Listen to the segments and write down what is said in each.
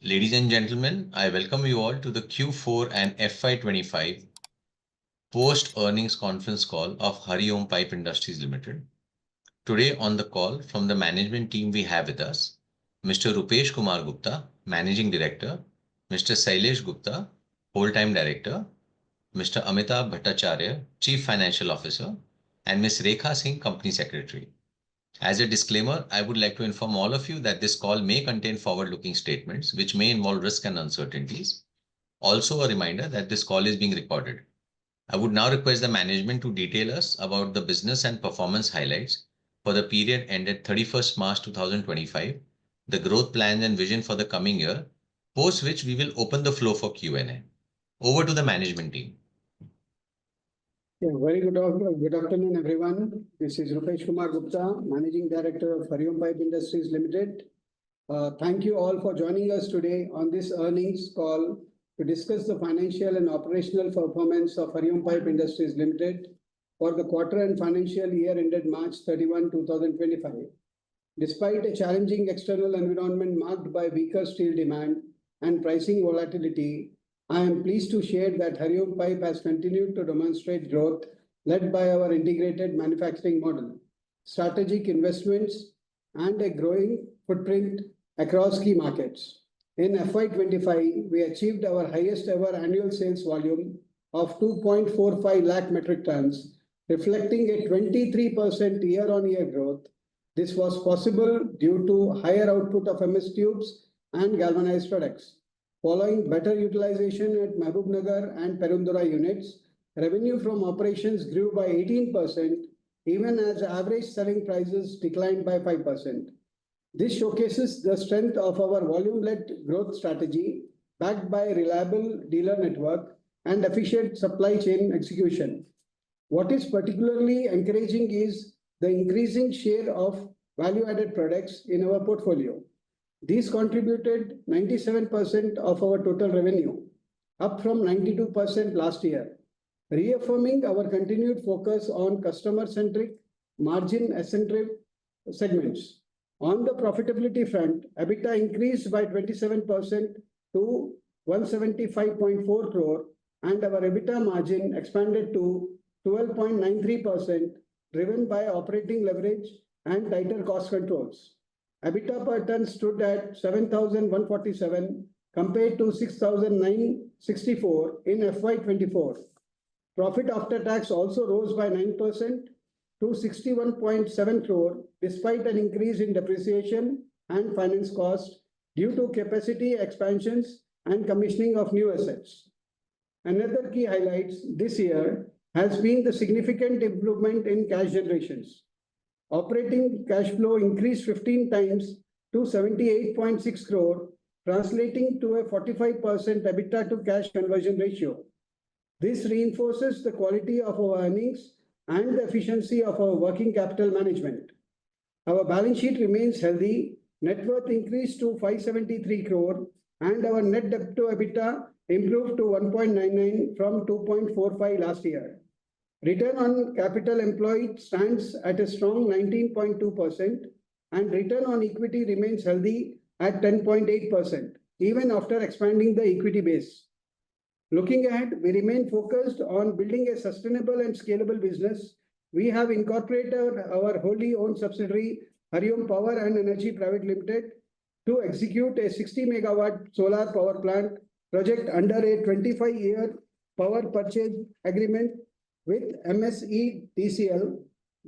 Ladies and gentlemen, I welcome you all to the Q4 and FY25 post-earnings conference call of Hariom Pipe Industries Limited. Today on the call from the management team we have with us Mr. Rupesh Kumar Gupta, Managing Director, Mr. Sailesh Gupta, Whole-Time Director, Mr. Amitabh Bhattacharya, Chief Financial Officer, and Ms. Rekha Singh, Company Secretary. As a disclaimer, I would like to inform all of you that this call may contain forward-looking statements which may involve risk and uncertainties. Also, a reminder that this call is being recorded. I would now request the management to detail us about the business and performance highlights for the period ended 31st March 2025, the growth plans and vision for the coming year, post which we will open the floor for Q&A. Over to the management team. Yeah, very good afternoon, everyone. This is Rupesh Kumar Gupta, Managing Director of Hariom Pipe Industries Limited. Thank you all for joining us today on this earnings call to discuss the financial and operational performance of Hariom Pipe Industries Limited for the quarter and financial year ended March 31, 2025. Despite a challenging external environment marked by weaker steel demand and pricing volatility, I am pleased to share that Hariom Pipe has continued to demonstrate growth led by our integrated manufacturing model, strategic investments, and a growing footprint across key markets. In FY25, we achieved our highest ever annual sales volume of 2.45 lakh metric tons, reflecting a 23% year-on-year growth. This was possible due to higher output of MS tubes and galvanized products. Following better utilization at Mahbubnagar and Perundura units, revenue from operations grew by 18%, even as average selling prices declined by 5%. This showcases the strength of our volume-led growth strategy, backed by a reliable dealer network and efficient supply chain execution. What is particularly encouraging is the increasing share of value-added products in our portfolio. These contributed 97% of our total revenue, up from 92% last year, reaffirming our continued focus on customer-centric, margin-centric segments. On the profitability front, EBITDA increased by 27% to 175.4 crore, and our EBITDA margin expanded to 12.93%, driven by operating leverage and tighter cost controls. EBITDA per ton stood at 7,147 compared to 6,964 in FY24. Profit after tax also rose by 9% to 61.7 crore, despite an increase in depreciation and finance costs due to capacity expansions and commissioning of new assets. Another key highlight this year has been the significant improvement in cash generations. Operating cash flow increased 15 times to 78.6 crore, translating to a 45% EBITDA to cash conversion ratio. This reinforces the quality of our earnings and the efficiency of our working capital management. Our balance sheet remains healthy. Net worth increased to 573 crore, and our net debt to EBITDA improved to 1.99 from 2.45 last year. Return on capital employed stands at a strong 19.2%, and return on equity remains healthy at 10.8%, even after expanding the equity base. Looking ahead, we remain focused on building a sustainable and scalable business. We have incorporated our wholly owned subsidiary, Hariom Power and Energy Private Limited, to execute a 60 megawatt solar power plant project under a 25-year power purchase agreement with MSEDCL.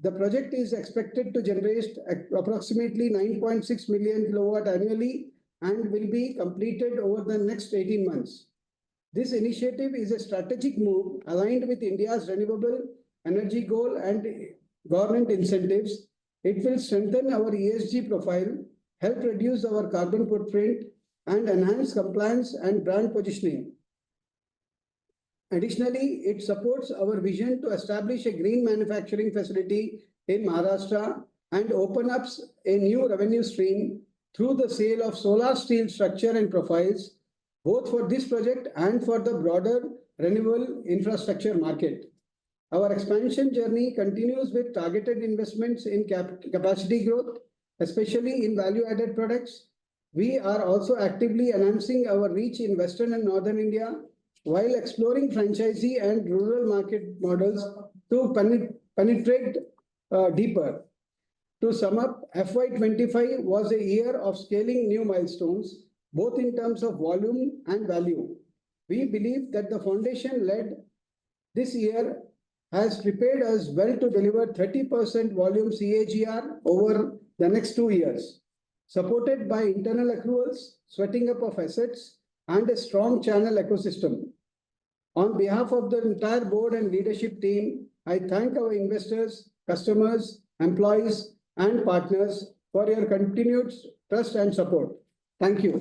The project is expected to generate approximately 9.6 million kilowatt annually and will be completed over the next 18 months. This initiative is a strategic move aligned with India's renewable energy goal and government incentives. It will strengthen our ESG profile, help reduce our carbon footprint, and enhance compliance and brand positioning. Additionally, it supports our vision to establish a green manufacturing facility in Maharashtra and open up a new revenue stream through the sale of solar steel structure and profiles, both for this project and for the broader renewable infrastructure market. Our expansion journey continues with targeted investments in capacity growth, especially in value-added products, We are also actively enhancing our reach in Western and Northern India while exploring franchisee and rural market models to penetrate deeper. To sum up, FY25 was a year of scaling new milestones, both in terms of volume and value. We believe that the foundation led this year has prepared us well to deliver 30% volume CAGR over the next 2 years, supported by internal accruals, sweating up of assets, and a strong channel ecosystem. On behalf of the entire board and leadership team, I thank our investors, customers, employees, and partners for your continued trust and support. Thank you.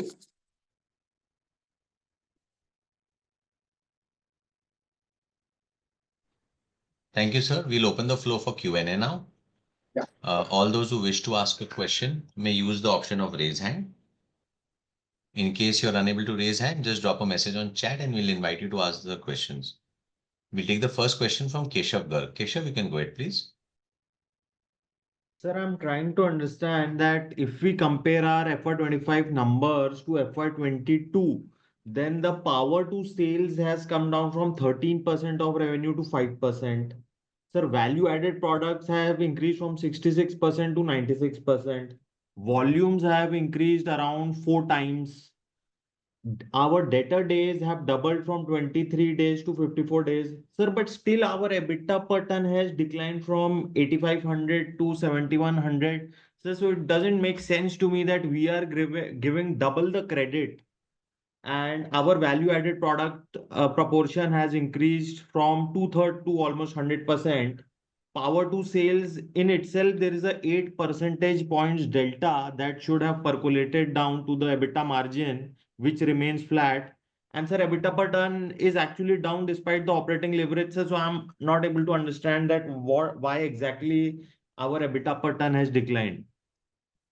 Thank you, sir. We'll open the floor for Q&A now. Yeah. All those who wish to ask a question may use the option of raise hand. In case you're unable to raise hand, just drop a message on chat and we'll invite you to ask the questions. We'll take the first question from Keshav Garg. Keshav, you can go ahead, please. Sir, I'm trying to understand that if we compare our FY25 numbers to FY22, then the power to sales has come down from 13% of revenue to 5%. Sir, value-added products have increased from 66% to 96%. Volumes have increased around 4 times. Our debtor days have doubled from 23 days to 54 days. Sir, but still our EBITDA per ton has declined from 8,500 to 7,100. So it doesn't make sense to me that we are giving double the credit and our value-added product proportion has increased from 2/3 to almost 100%. Power to sales in itself, there is a 8 percentage points delta that should have percolated down to the EBITDA margin, which remains flat. And sir, EBITDA per ton is actually down despite the operating leverage. So I'm not able to understand that why exactly our EBITDA per ton has declined.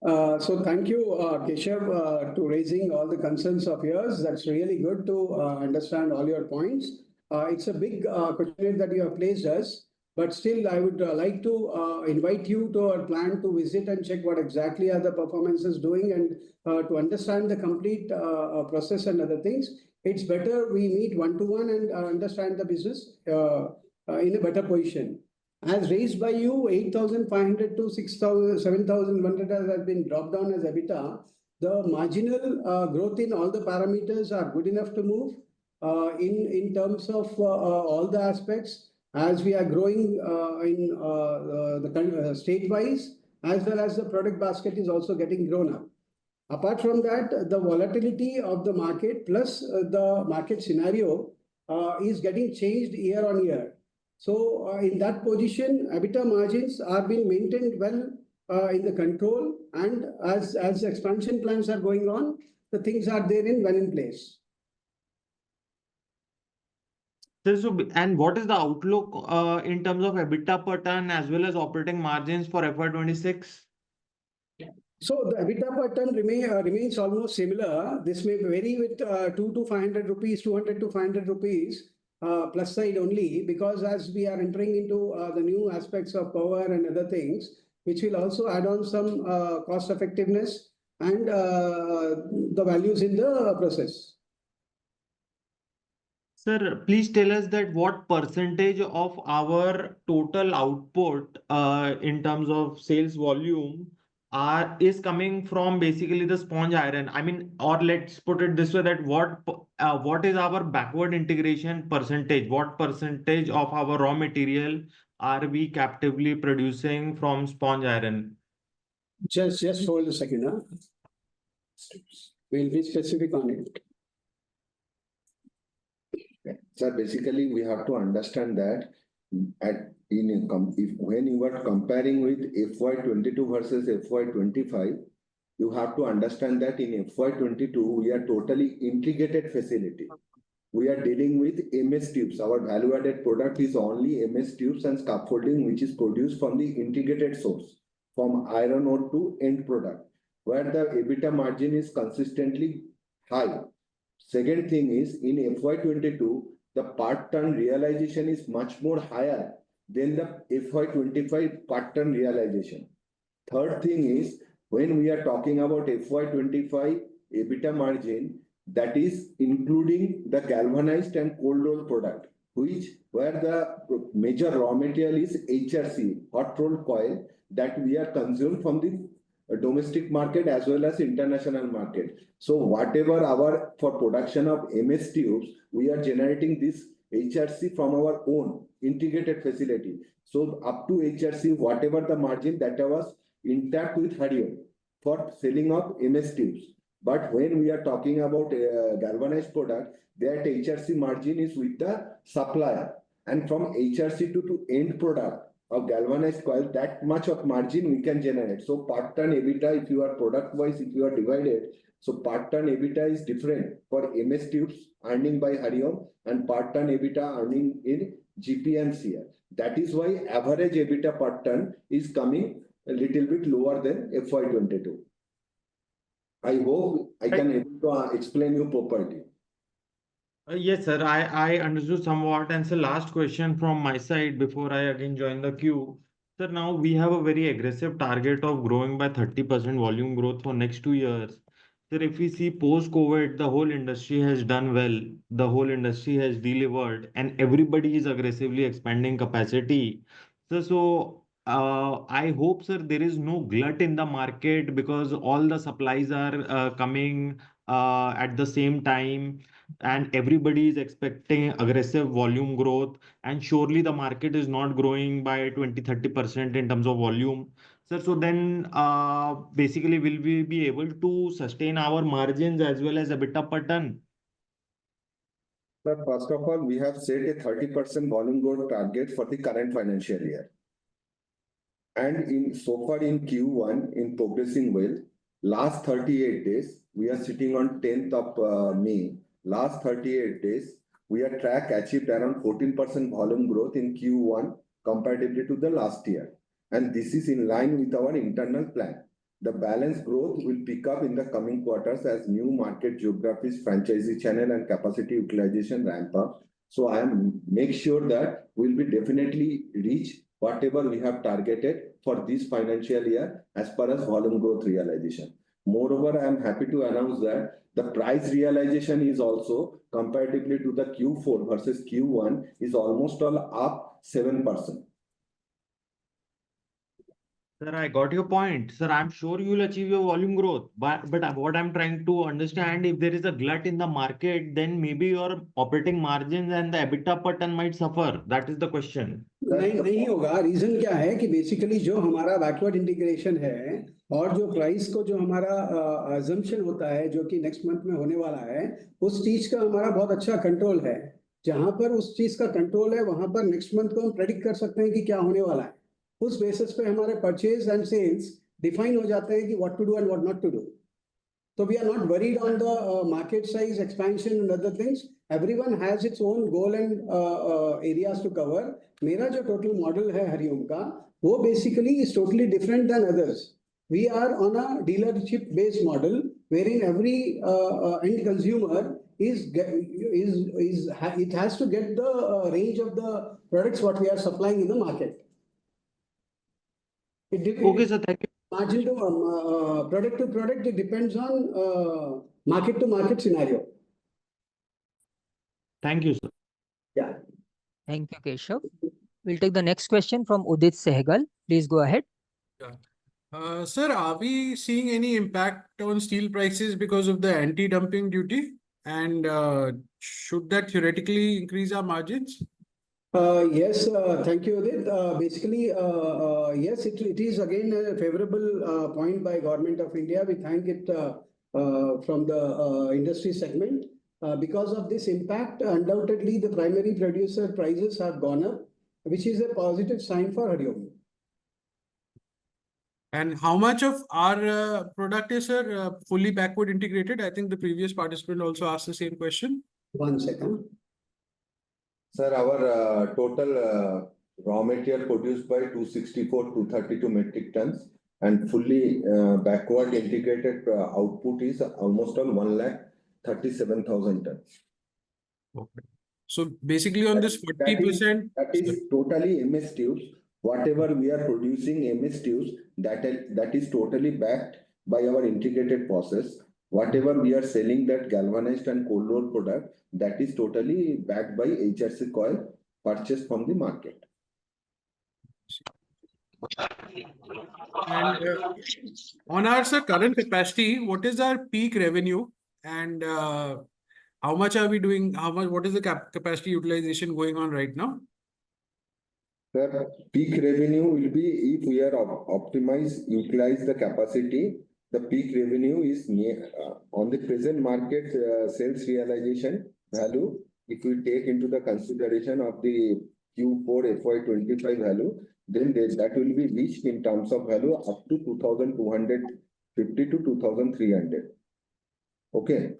So thank you, Keshav, to raising all the concerns of yours. That's really good to understand all your points. It's a big question that you have placed us, but still I would like to invite you to our plant to visit and check what exactly are the performances doing and to understand the complete process and other things. It's better we meet one-to-one and understand the business in a better position. As raised by you, 8,500 to 6,000, 7,100 has been dropped down as EBITDA. The marginal growth in all the parameters are good enough to move in terms of all the aspects as we are growing in the state-wise, as well as the product basket is also getting grown up. Apart from that, the volatility of the market plus the market scenario is getting changed year on year. So in that position, EBITDA margins are being maintained well in the control, and as expansion plans are going on, the things are there well in place. So, and what is the outlook in terms of EBITDA per ton as well as operating margins for FY26? So the EBITDA per ton remains almost similar. This may vary with 200 to 500 rupees, 200 to 500 rupees. Plus side only, because as we are entering into the new aspects of power and other things, which will also add on some cost effectiveness and the values in the process. Sir, please tell us that what percentage of our total output in terms of sales volume is coming from basically the sponge iron. I mean, or let's put it this way, that what is our backward integration percentage? What percentage of our raw material are we captively producing from sponge iron? Just hold a second. We'll be specific on it. So basically, we have to understand that when you are comparing with FY22 versus FY25, you have to understand that in FY22, we are totally integrated facility. We are dealing with MS tubes. Our value-added product is only MS tubes and scaffolding, which is produced from the integrated source, from iron ore to end product, where the EBITDA margin is consistently high. Second thing is, in FY22, the part ton realization is much more higher than the FY25 part ton realization. Third thing is, when we are talking about FY25, EBITDA margin that is including the galvanized and cold rolled product, where the major raw material is HRC, hot rolled coil, that we are consumed from the domestic market as well as international market. So whatever our for production of MS tubes, we are generating this HRC from our own integrated facility. So up to HRC, whatever the margin that was intact with Hariom for selling of MS tubes. But when we are talking about galvanized product, that HRC margin is with the supplier, and from HRC to end product of galvanized coil, that much of margin we can generate. So part ton EBITDA, if you are product wise, if you are divided, so part ton EBITDA is different for MS tubes earning by Hariom and part ton EBITDA earning in GP and CR. That is why average EBITDA per ton is coming a little bit lower than FY22. I hope I can able to explain you properly. Yes, sir. I understood somewhat. And so last question from my side before I again join the queue. Sir, now we have a very aggressive target of growing by 30% volume growth for next 2 years. Sir, if we see post-COVID, the whole industry has done well. The whole industry has delivered and everybody is aggressively expanding capacity. So I hope, sir, there is no glut in the market because all the supplies are coming at the same time and everybody is expecting aggressive volume growth, and surely the market is not growing by 20-30% in terms of volume. Sir, so then basically will we be able to sustain our margins as well as EBITDA per ton? But first of all, we have set a 30% volume growth target for the current financial year. And so far in Q1, in progressing well, last 38 days, we are sitting on 10th of May. Last 38 days, we are achieved around 14% volume growth in Q1 comparatively to the last year. And this is in line with our internal plan. The balance growth will pick up in the coming quarters as new market geographies, franchisee channel and capacity utilization ramp up. So I am make sure that we'll be definitely reach whatever we have targeted for this financial year as far as volume growth realization. Moreover, I am happy to announce that the price realization is also comparatively to the Q4 versus Q1 is almost all up 7%. Sir, I got your point. Sir, I'm sure you will achieve your volume growth. But what I'm trying to understand, if there is a glut in the market, then maybe your operating margins and the EBITDA per ton might suffer. That is the question. नहीं होगा. Reason क्या है कि basically जो हमारा backward integration है और जो प्राइस को जो हमारा अजम्पशन होता है जो कि नेक्स्ट मंथ में होने वाला है, उस चीज का हमारा बहुत अच्छा कंट्रोल है. जहां पर उस चीज का कंट्रोल है वहां पर नेक्स्ट मंथ को हम प्रेडिक्ट कर सकते हैं कि क्या होने वाला है. उस बेसिस पे हमारे परचेज एंड सेल्स डिफाइन हो जाते हैं कि what to do and what not to do. So we are not worried on the market size expansion and other things. Everyone has its own goal and areas to cover. मेरा जो total model है हरिओम का, वो basically is totally different than others. We are on a dealership based model wherein every end consumer it has to get the range of the products what we are supplying in the market. Okay, sir. Thank you. Margin to product to product, it depends on market to market scenario. Thank you, sir. Yeah. Thank you, Keshav. We'll take the next question from Udit Sehgal. Please go ahead. Yeah. Sir, are we seeing any impact on steel prices because of the anti-dumping duty? And should that theoretically increase our margins? Yes, thank you, Udit. Basically, yes, it is again a favorable point by Government of India. We thank it from the industry segment. Because of this impact, undoubtedly the primary producer prices have gone up, which is a positive sign for Hariom. And how much of our product is, sir, fully backward integrated? I think the previous participant also asked the same question. 1 second. Sir, our total raw material produced by 232 metric tons and fully backward integrated output is almost on 1,37,000 tons. Okay. So basically on this 40%. That is totally MS tubes. Whatever we are producing MS tubes, that is totally backed by our integrated process. Whatever we are selling that galvanized and cold roll product, that is totally backed by HRC coil purchased from the market. And on our current capacity, what is our peak revenue, and how much are we doing? What is the capacity utilization going on right now? The peak revenue will be if we are utilize the capacity. The peak revenue is near on the present market sales realization value. If we take into the consideration of the Q4FY25 value, then that will be reached in terms of value up to 2,250 to 2,300. Okay.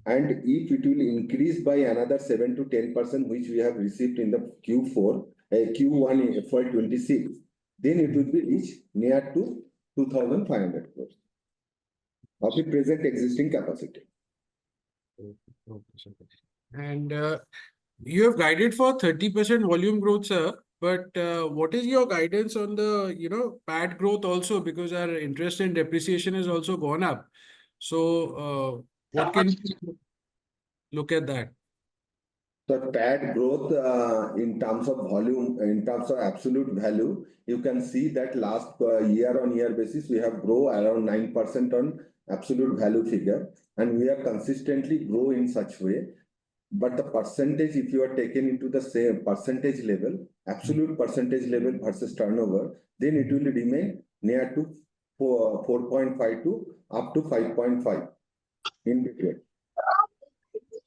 And if it will increase by another 7 to 10%, which we have received in the Q1 FY26, then it will be reached near to 2,500 crores of the present existing capacity. And you have guided for 30% volume growth, sir. But what is your guidance on the PAT growth also, because our interest and depreciation has also gone up. So what can you look at that? So PAT growth in terms of volume, in terms of absolute value, you can see that last year-on-year basis, we have grown around 9% on absolute value figure, and we are consistently grow in such way. But the percentage, if you are taken into the same percentage level, absolute percentage level versus turnover, then it will remain near to 4.5 to up to 5.5 in between,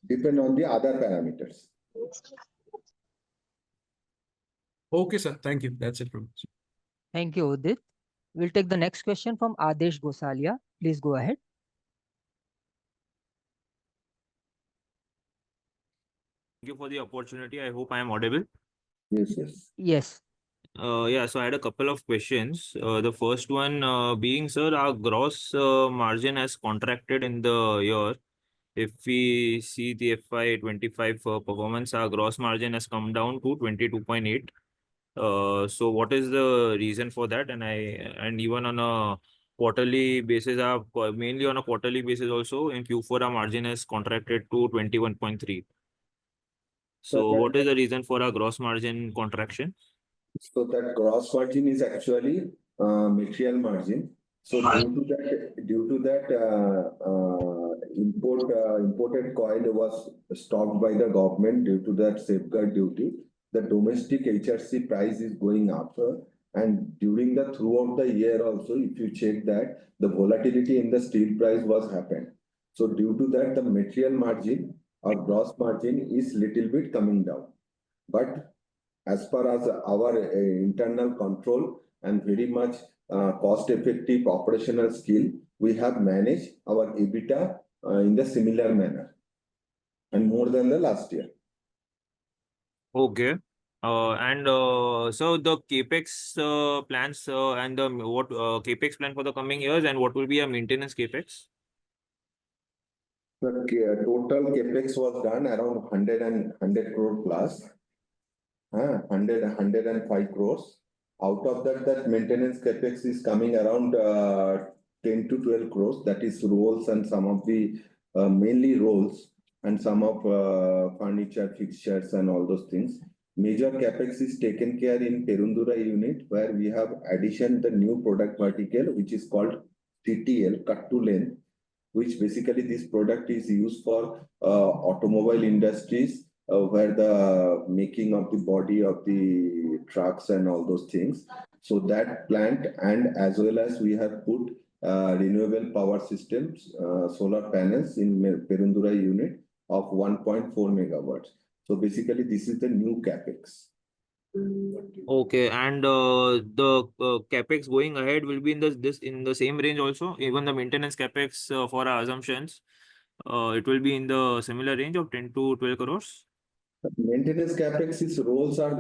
depend on the other parameters. Okay, sir. Thank you. That's it from me. Thank you, Udit. We'll take the next question from Adesh Gosalia. Please go ahead. Thank you for the opportunity. I hope I am audible. Yes, yes. Yes. Yeah, so I had a couple of questions. The first one being, sir, our gross margin has contracted in the year. If we see the FY25 performance, our gross margin has come down to 22.8. So what is the reason for that? And even on a quarterly basis, mainly on a quarterly basis also, in Q4, our margin has contracted to 21.3. So what is the reason for our gross margin contraction? So that gross margin is actually material margin. So due to that imported coil was stopped by the government due to that safeguard duty. The domestic HRC price is going up. And during throughout the year also, if you check that, the volatility in the steel price was happened. So due to that, the material margin or gross margin is little bit coming down. But as far as our internal control and very much cost-effective operational skill, we have managed our EBITDA in the similar manner and more than the last year. Okay. So the capex plans and what capex plan for the coming years, and what will be a maintenance capex? The total capex was done around 100 crore plus, 105 crores. Out of that maintenance capex is coming around 10 to 12 crores. That is rolls and some of the mainly rolls and some of furniture, fixtures and all those things. Major capex is taken care in Perundura unit, where we have addition the new product vertical, which is called CTL, cut to length, which basically this product is used for automobile industries, where the making of the body of the trucks and all those things. So that plant, and as well as we have put renewable power systems, solar panels in Perundura unit of 1.4 megawatts. So basically this is the new capex. Okay, and the capex going ahead will be in the same range also. Even the maintenance capex for our assumptions, it will be in the similar range of 10 to 12 crores. Maintenance capex is rolls are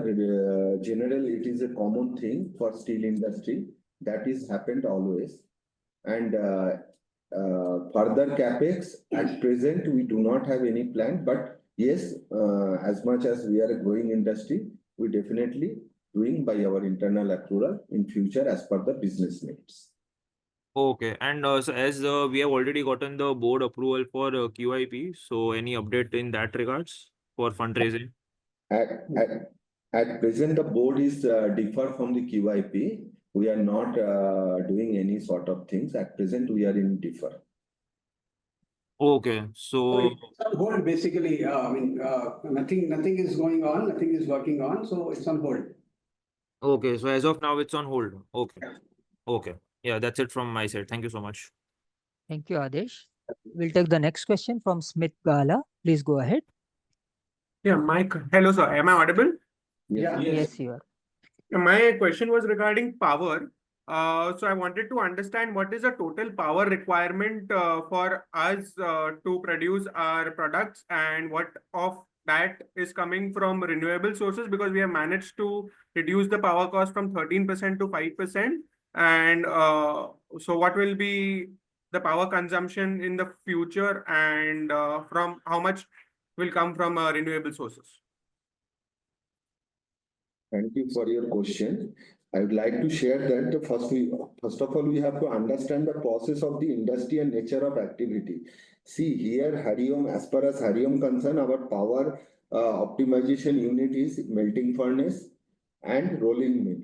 general. It is a common thing for steel industry that is happened always. And further capex at present we do not have any plan. But yes, as much as we are a growing industry, we definitely doing by our internal accrual in future as per the business needs. Okay, and so as we have already gotten the board approval for QIP, so any update in that regards for fundraising? At, at, at present, the board is differ from the QIP. We are not doing any sort of things. At present, we are in differ. Okay, So so it's on hold, basically. Nothing is going on, nothing is working on, so it's on hold. okay, so as of now it's on hold. Okay, okay, yeah, that's it from my side. Thank you so much. Thank you, Adesh. We'll take the next question from Smith Gala. Please go ahead. Yeah, Mike. Hello, sir. Am I audible? Yeah. Yes, you are. My question was regarding power. So I wanted to understand what is the total power requirement for us to produce our products, and what of that is coming from renewable sources, because we have managed to reduce the power cost from 13% to 5%. And so what will be the power consumption in the future, and from how much will come from renewable sources? Thank you for your question. I would like to share that first of all, we have to understand the process of the industry and nature of activity. See here, Hariom, as far as Hariom concerned, our power optimization unit is melting furnace and rolling mill.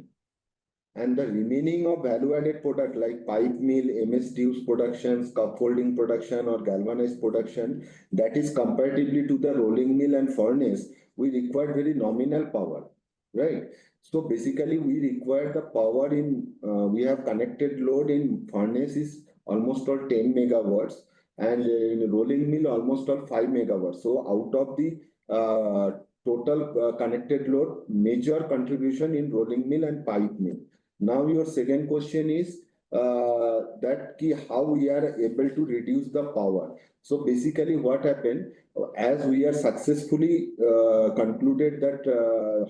And the remaining of value-added product like pipe mill, MS tubes production, scaffolding production, or galvanized production, that is comparatively to the rolling mill and furnace, we require very nominal power, right? So basically, we require the power in, we have connected load in furnace is almost all 10 megawatts, and in rolling mill almost all 5 megawatts. So out of the total connected load, major contribution in rolling mill and pipe mill. Now your second question is how we are able to reduce the power. So basically what happened, as we are successfully concluded that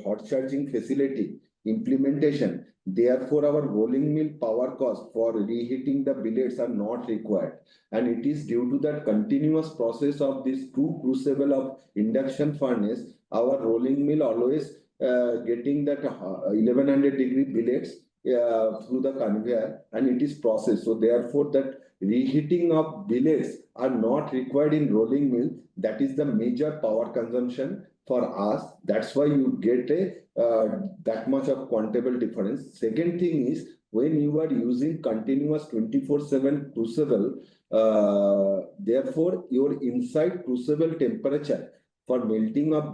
hot charging facility implementation, therefore our rolling mill power cost for reheating the billets are not required. And it is due to that continuous process of this two crucible of induction furnace, our rolling mill always getting that 1100-degree billets through the conveyor, and it is processed. So therefore that reheating of billets are not required in rolling mill. That is the major power consumption for us. That's why you get that much of quantable difference. Second thing is, when you are using continuous 24/7 crucible, therefore your inside crucible temperature for melting of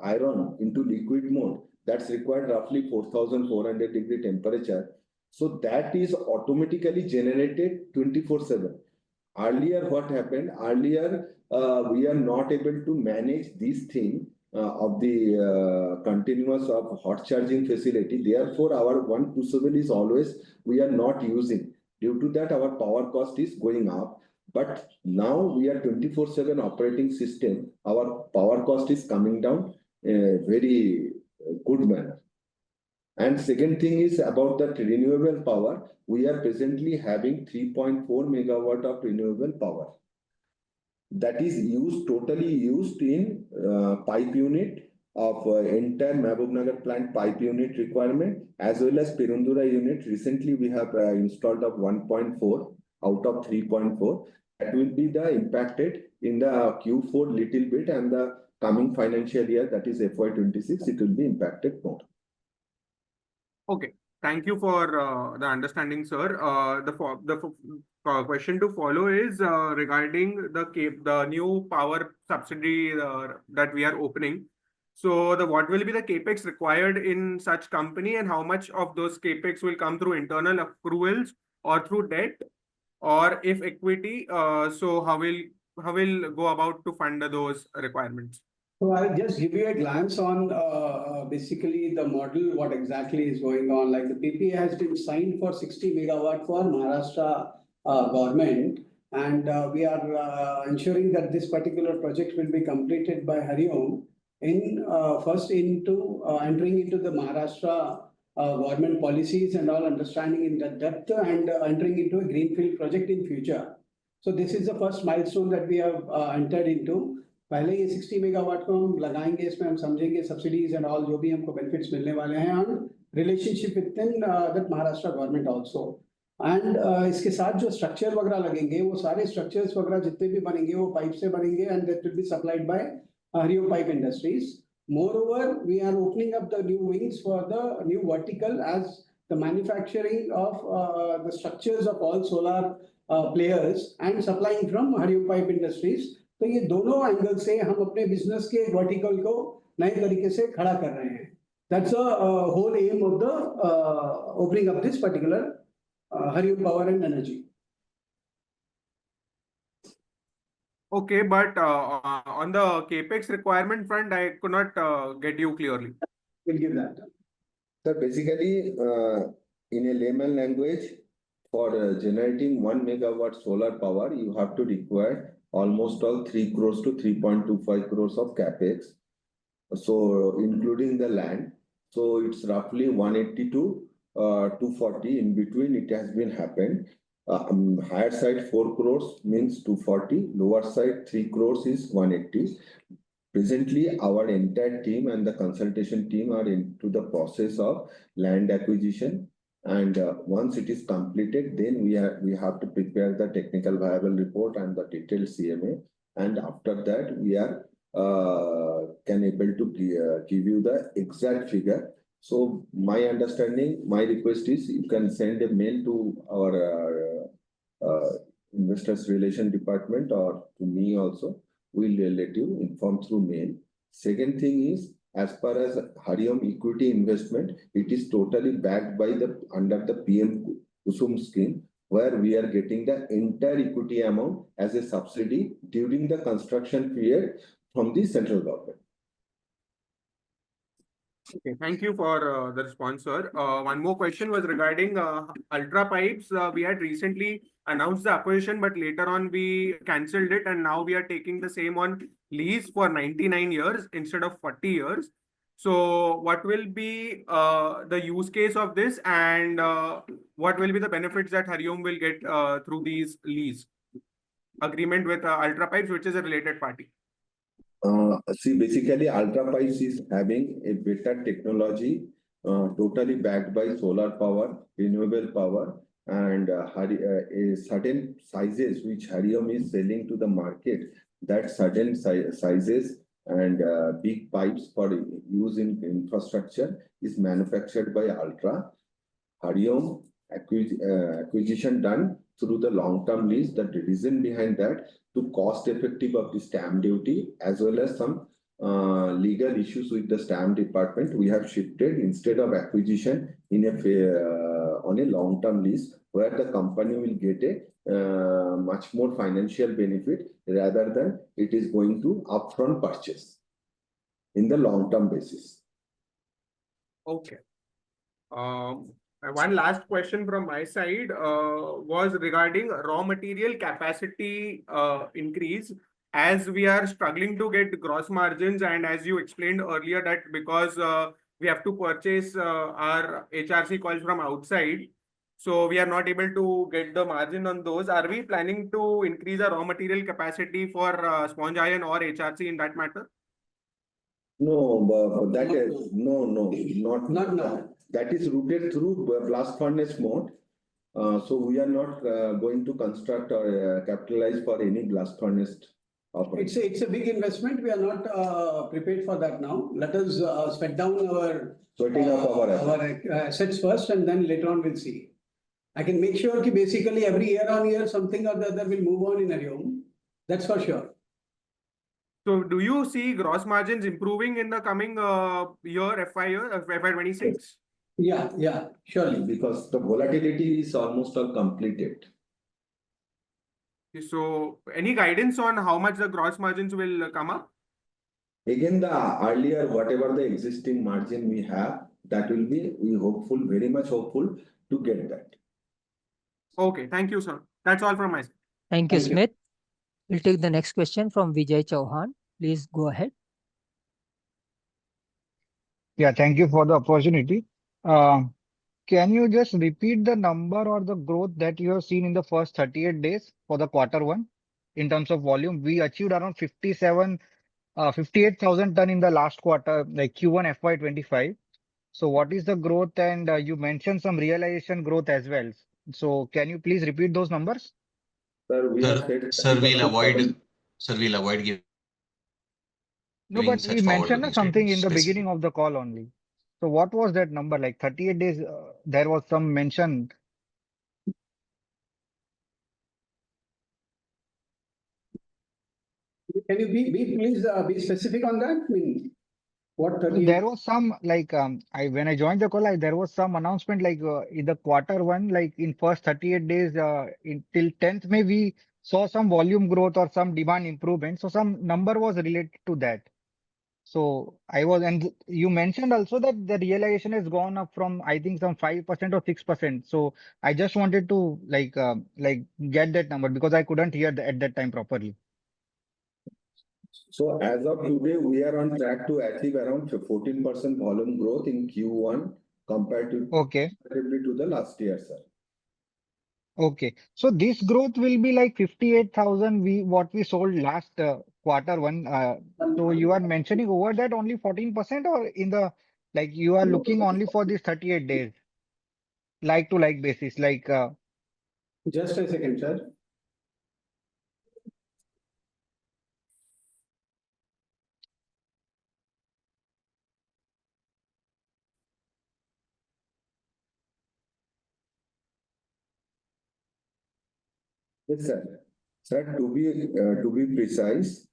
iron into liquid mode, that's required roughly 4400-degree temperature. So that is automatically generated 24/7. Earlier, what happened? Earlier, we are not able to manage this thing of the continuous of hot charging facility. Therefore, our one crucible is always we are not using. Due to that, our power cost is going up. But now we are 24/7 operating system. Our power cost is coming down very good manner. And second thing is about that renewable power. We are presently having 3.4 megawatt of renewable power. That is totally used in pipe unit of entire Mahbubnagar plant pipe unit requirement, as well as Perundura unit. Recently, we have installed of 1.4 out of 3.4. That will be the impacted in the Q4 little bit, and the coming financial year, that is FY26, it will be impacted more. Okay, thank you for the understanding, sir. The question to follow is regarding the new power subsidy that we are opening. So what will be the capex required in such company, and how much of those capex will come through internal accruals or through debt, or if equity? So how will go about to fund those requirements? So I'll just give you a glance on basically the model, what exactly is going on. Like the PPA has been signed for 60 megawatt for Maharashtra government, and we are ensuring that this particular project will be completed by Hariom in first into entering into the Maharashtra government policies and all, understanding in the depth, and entering into a greenfield project in future. So this is the first milestone that we have entered into. पहले ये 60 megawatt को हम लगाएंगे, इसमें हम समझेंगे subsidies and all जो भी हमको बेनिफिट्स मिलने वाले हैं, और relationship with that Maharashtra government also. And इसके साथ जो स्ट्रक्चर वगैरह लगेंगे वो सारे स्ट्रक्चर्स वगैरह जितने भी बनेंगे वो पाइप से बनेंगे and that will be supplied by Hariom pipe industries. Moreover, we are opening up the new wings for the new vertical as the manufacturing of the structures of all solar players and supplying from Hariom Pipe Industries. तो ये दोनों angle से हम अपने business के vertical को नए तरीके से खड़ा कर रहे हैं. That's the whole aim of the opening up this particular Hariom Power and Energy. Okay, but on the capex requirement front, I could not get you clearly. We'll give that. So basically, in a layman language, for generating 1 megawatt solar power, you have to require almost all 3 crores to 3.25 crores of capex. So including the land, so it's roughly 180 to 240. In between, it has been happened. Higher side 4 crores means 240. Lower side 3 crores is 180. Presently, our entire team and the consultation team are into the process of land acquisition. And once it is completed, then we have to prepare the technical viable report and the detailed CMA. And after that, we are can able to give you the exact figure. So my understanding, my request is you can send a mail to our investors relation department or to me also. We'll let you inform through mail. Second thing is, as far as Hariom equity investment, it is totally backed by the under the PM Kusum scheme, where we are getting the entire equity amount as a subsidy during the construction period from the central government. Okay, thank you for the response, sir. One more question was regarding Ultra Pipes. We had recently announced the acquisition, but later on we cancelled it, and now we are taking the same on lease for 99 years instead of 40 years. So what will be the use case of this, and what will be the benefits that Hariom will get through these lease agreement with Ultra Pipes, which is a related party? See, basically, Ultra Pipes is having a better technology, totally backed by solar power, renewable power, and a certain sizes which Hariom is selling to the market. That certain sizes and big pipes for use in infrastructure is manufactured by Ultra. Hariom acquisition done through the long-term lease. The reason behind that, to cost effective of the stamp duty as well as some legal issues with the stamp department, we have shifted instead of acquisition in a on a long-term lease where the company will get a much more financial benefit rather than it is going to upfront purchase in the long-term basis. Okay. One last question from my side was regarding raw material capacity increase, as we are struggling to get gross margins, and as you explained earlier that because we have to purchase our HRC coils from outside, so we are not able to get the margin on those. Are we planning to increase our raw material capacity for sponge iron or HRC in that matter? No, but that is not now. That is routed through blast furnace mode. So we are not going to construct or capitalize for any blast furnace operation. It's a big investment. We are not prepared for that now. Let us sweat down our assets first, and then later on we'll see. I can make sure that basically every year on year something or the other will move on in Hariom. That's for sure. So do you see gross margins improving in the coming year, FY26? Yeah, surely. Because the volatility is almost all completed. So any guidance on how much the gross margins will come up? Again, the earlier, whatever the existing margin we have, that will be, very much hopeful to get that. Okay, thank you, sir. That's all from my side. Thank you, Smith. We'll take the next question from Vijay Chauhan. Please go ahead. Yeah, thank you for the opportunity. Can you just repeat the number or the growth that you have seen in the first 38 days for the Q1 in terms of volume? We achieved around 58,000 ton in the last quarter, like Q1 FY25. So what is the growth? And you mentioned some realization growth as well. So can you please repeat those numbers? Sir, we have said Sir, 30% volume. we'll avoid No, giving but such we mentioned forward-looking something statements in the beginning specifically. of the call only. So what was that number? Like 38 days, there was some mention. Can you please be specific on that? I mean, what 38? There was some like when I joined the call, there was some announcement like in the quarter one, like in first 38 days, till 10th May, we saw some volume growth or some demand improvement. So some number was related to that. So and you mentioned also that the realization has gone up from, I think, some 5% or 6%. So I just wanted to like get that number because I couldn't hear at that time properly. So as of today, we are on track to achieve around 14% volume growth in Q1 compared to the last year, sir. Okay. So this growth will be like 58,000 what we sold last quarter one. So you are mentioning over that only 14% or in the like you are looking only for these 38 days like to like basis like Just a second, sir. Yes, sir. Sir, to be precise,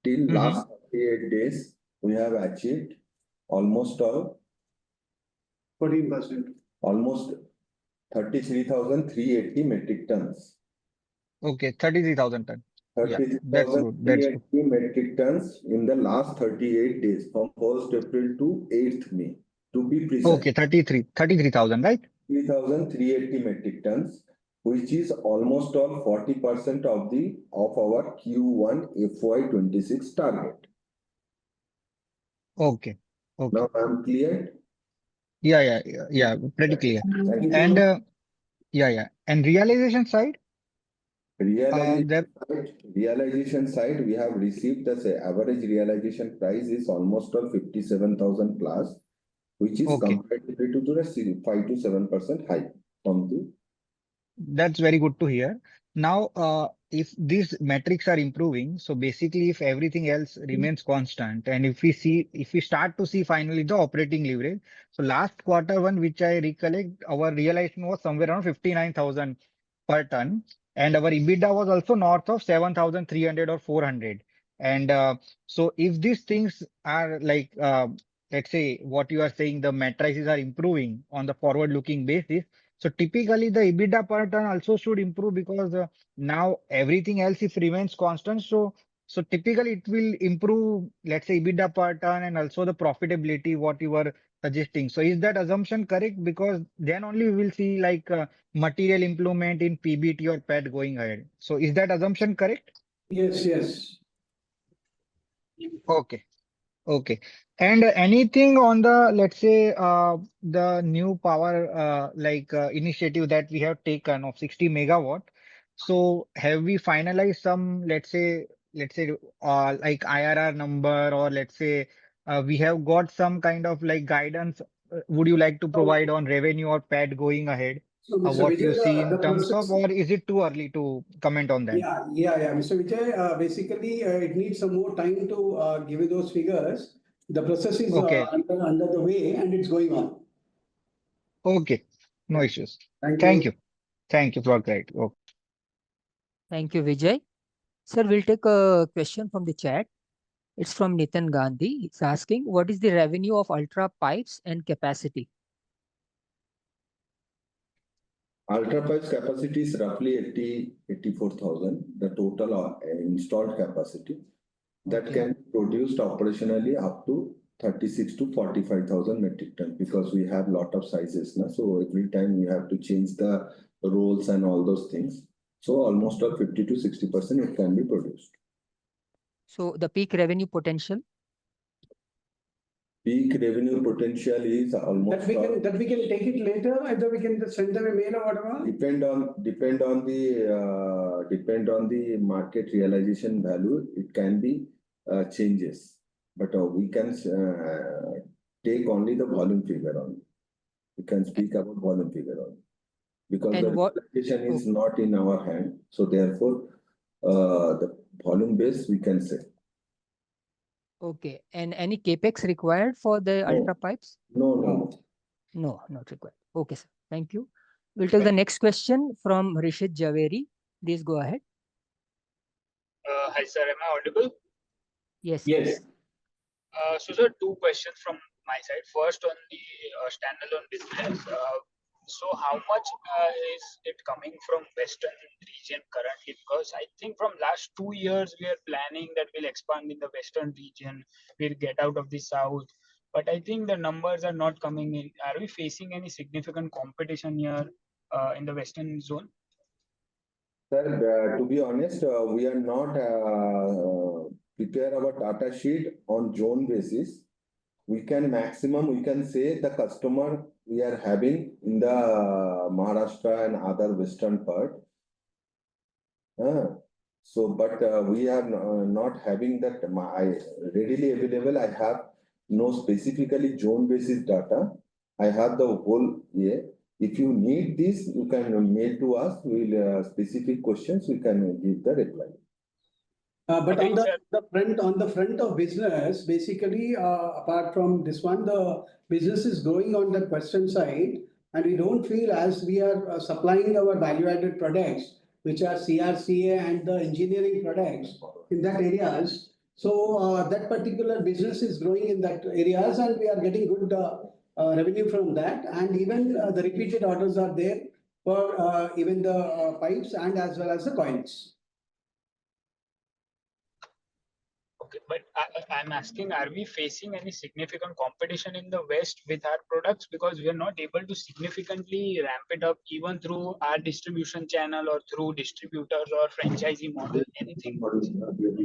till last 38 days, we have achieved almost 14%. almost 33,380 metric tons. okay 33,000 ton. Yeah, that's good. 33,380 metric tons in the last 38 days from 1st April to 8th May. To be precise. Okay, 33,000, right? 3,380 metric tons, which is almost all 40% of our Q1 FY26 target. Okay. Now I'm clear. Yeah, pretty clear. Thank you. And and realization side. Realization side, we have received the average realization price is almost 57,000 plus, which is comparatively to the 5 to 7% high from the. That's very good to hear. Now, if these metrics are improving, so basically if everything else remains constant and if we start to see finally the operating leverage. So last quarter one, which I recollect, our realization was somewhere around 59,000 per ton. And our EBITDA was also north of 7,300 or 400. And so if these things are like, let's say what you are saying, the matrices are improving on the forward looking basis. So typically the EBITDA per ton also should improve because now everything else if remains constant. So typically it will improve, let's say EBITDA per ton and also the profitability what you were suggesting. So is that assumption correct? Because then only we will see like material improvement in PBT or PAT going ahead. So is that assumption correct? Yes. Okay. Okay. And anything on the, let's say, the new power initiative that we have taken of 60 megawatt. So have we finalized some, let's say, like IRR number or let's say we have got some kind of like guidance. Would you like to provide on revenue or PAT going ahead? So, Mr. What you Vijay, see the in terms of, process. or is it too early to comment on that? Yeah. Mr. Vijay, basically, it needs some more time to give you those figures. The process is Okay. under the way and it's going on. Okay. No issues. Thank you. Thank you for that. Okay. Thank you, Vijay. Sir, we'll take a question from the chat. It's from Nitin Gandhi. He's asking, what is the revenue of Ultra Pipes and capacity? Ultra Pipes capacity is roughly 84,000, the total installed capacity that can be produced operationally up to 36 to 45,000 metric ton because we have lot of sizes. So every time we have to change the rolls and all those things. So almost 50 to 60% it can be produced. So the peak revenue potential? Peak revenue potential is almost that we can take it later, either we can just send them a mail or whatever. Depend on the market realization value. It can be changes, but we can take only the volume figure only. We can speak about volume figure only. because And the what- realization is not in our hand. So therefore, the volume base we can say. Okay. And any capex required for the No. ultra pipes? No. No, not required. Okay, sir. Thank you. We'll take the next question from Rishit Javeri. Please go ahead. Hi, sir. Am I audible? Yes. Yes. So, sir, two questions from my side. First, on the standalone business. So, how much is it coming from Western region currently? Because I think from last 2 years, we are planning that we'll expand in the Western region. We'll get out of the South. But I think the numbers are not coming in. Are we facing any significant competition here in the Western zone? Sir, to be honest, we are not prepare our data sheet on zone basis. We can say the customer we are having in the Maharashtra and other western part. But we are not having that readily available. I have no specifically zone basis data. I have the whole year. If you need this, you can mail to us. We'll specific questions we can give the reply. But Okay, on the front of business, basically, apart from this one, the business is growing on the Western side, and we don't feel as we are supplying our value-added products, which are CRCA and the engineering products in that areas. So that particular business is growing in that areas, and we are getting good revenue from that. And even the repeated orders are there for even the pipes and as well as the coils. Okay, but I'm asking, are we facing any significant competition in the West with our products? Because we are not able to significantly ramp it up even through our distribution channel or through distributors or franchisee model, anything?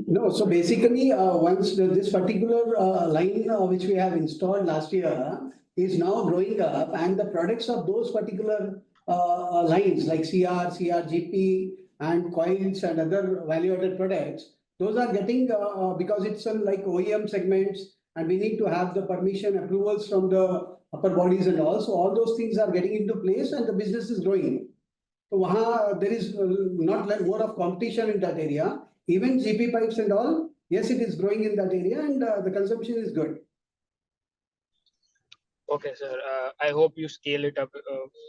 No, so basically, once this particular line which we have installed last year is now growing up, and the products of those particular lines like CR, CRGP, and coils and other value-added products, those are getting because it's like OEM segments, and we need to have the permission approvals from the upper bodies and all. So all those things are getting into place, and the business is growing. So there is not like more of competition in that area. Even GP pipes and all, yes, it is growing in that area, and the consumption is good. Okay, sir. I hope you scale it up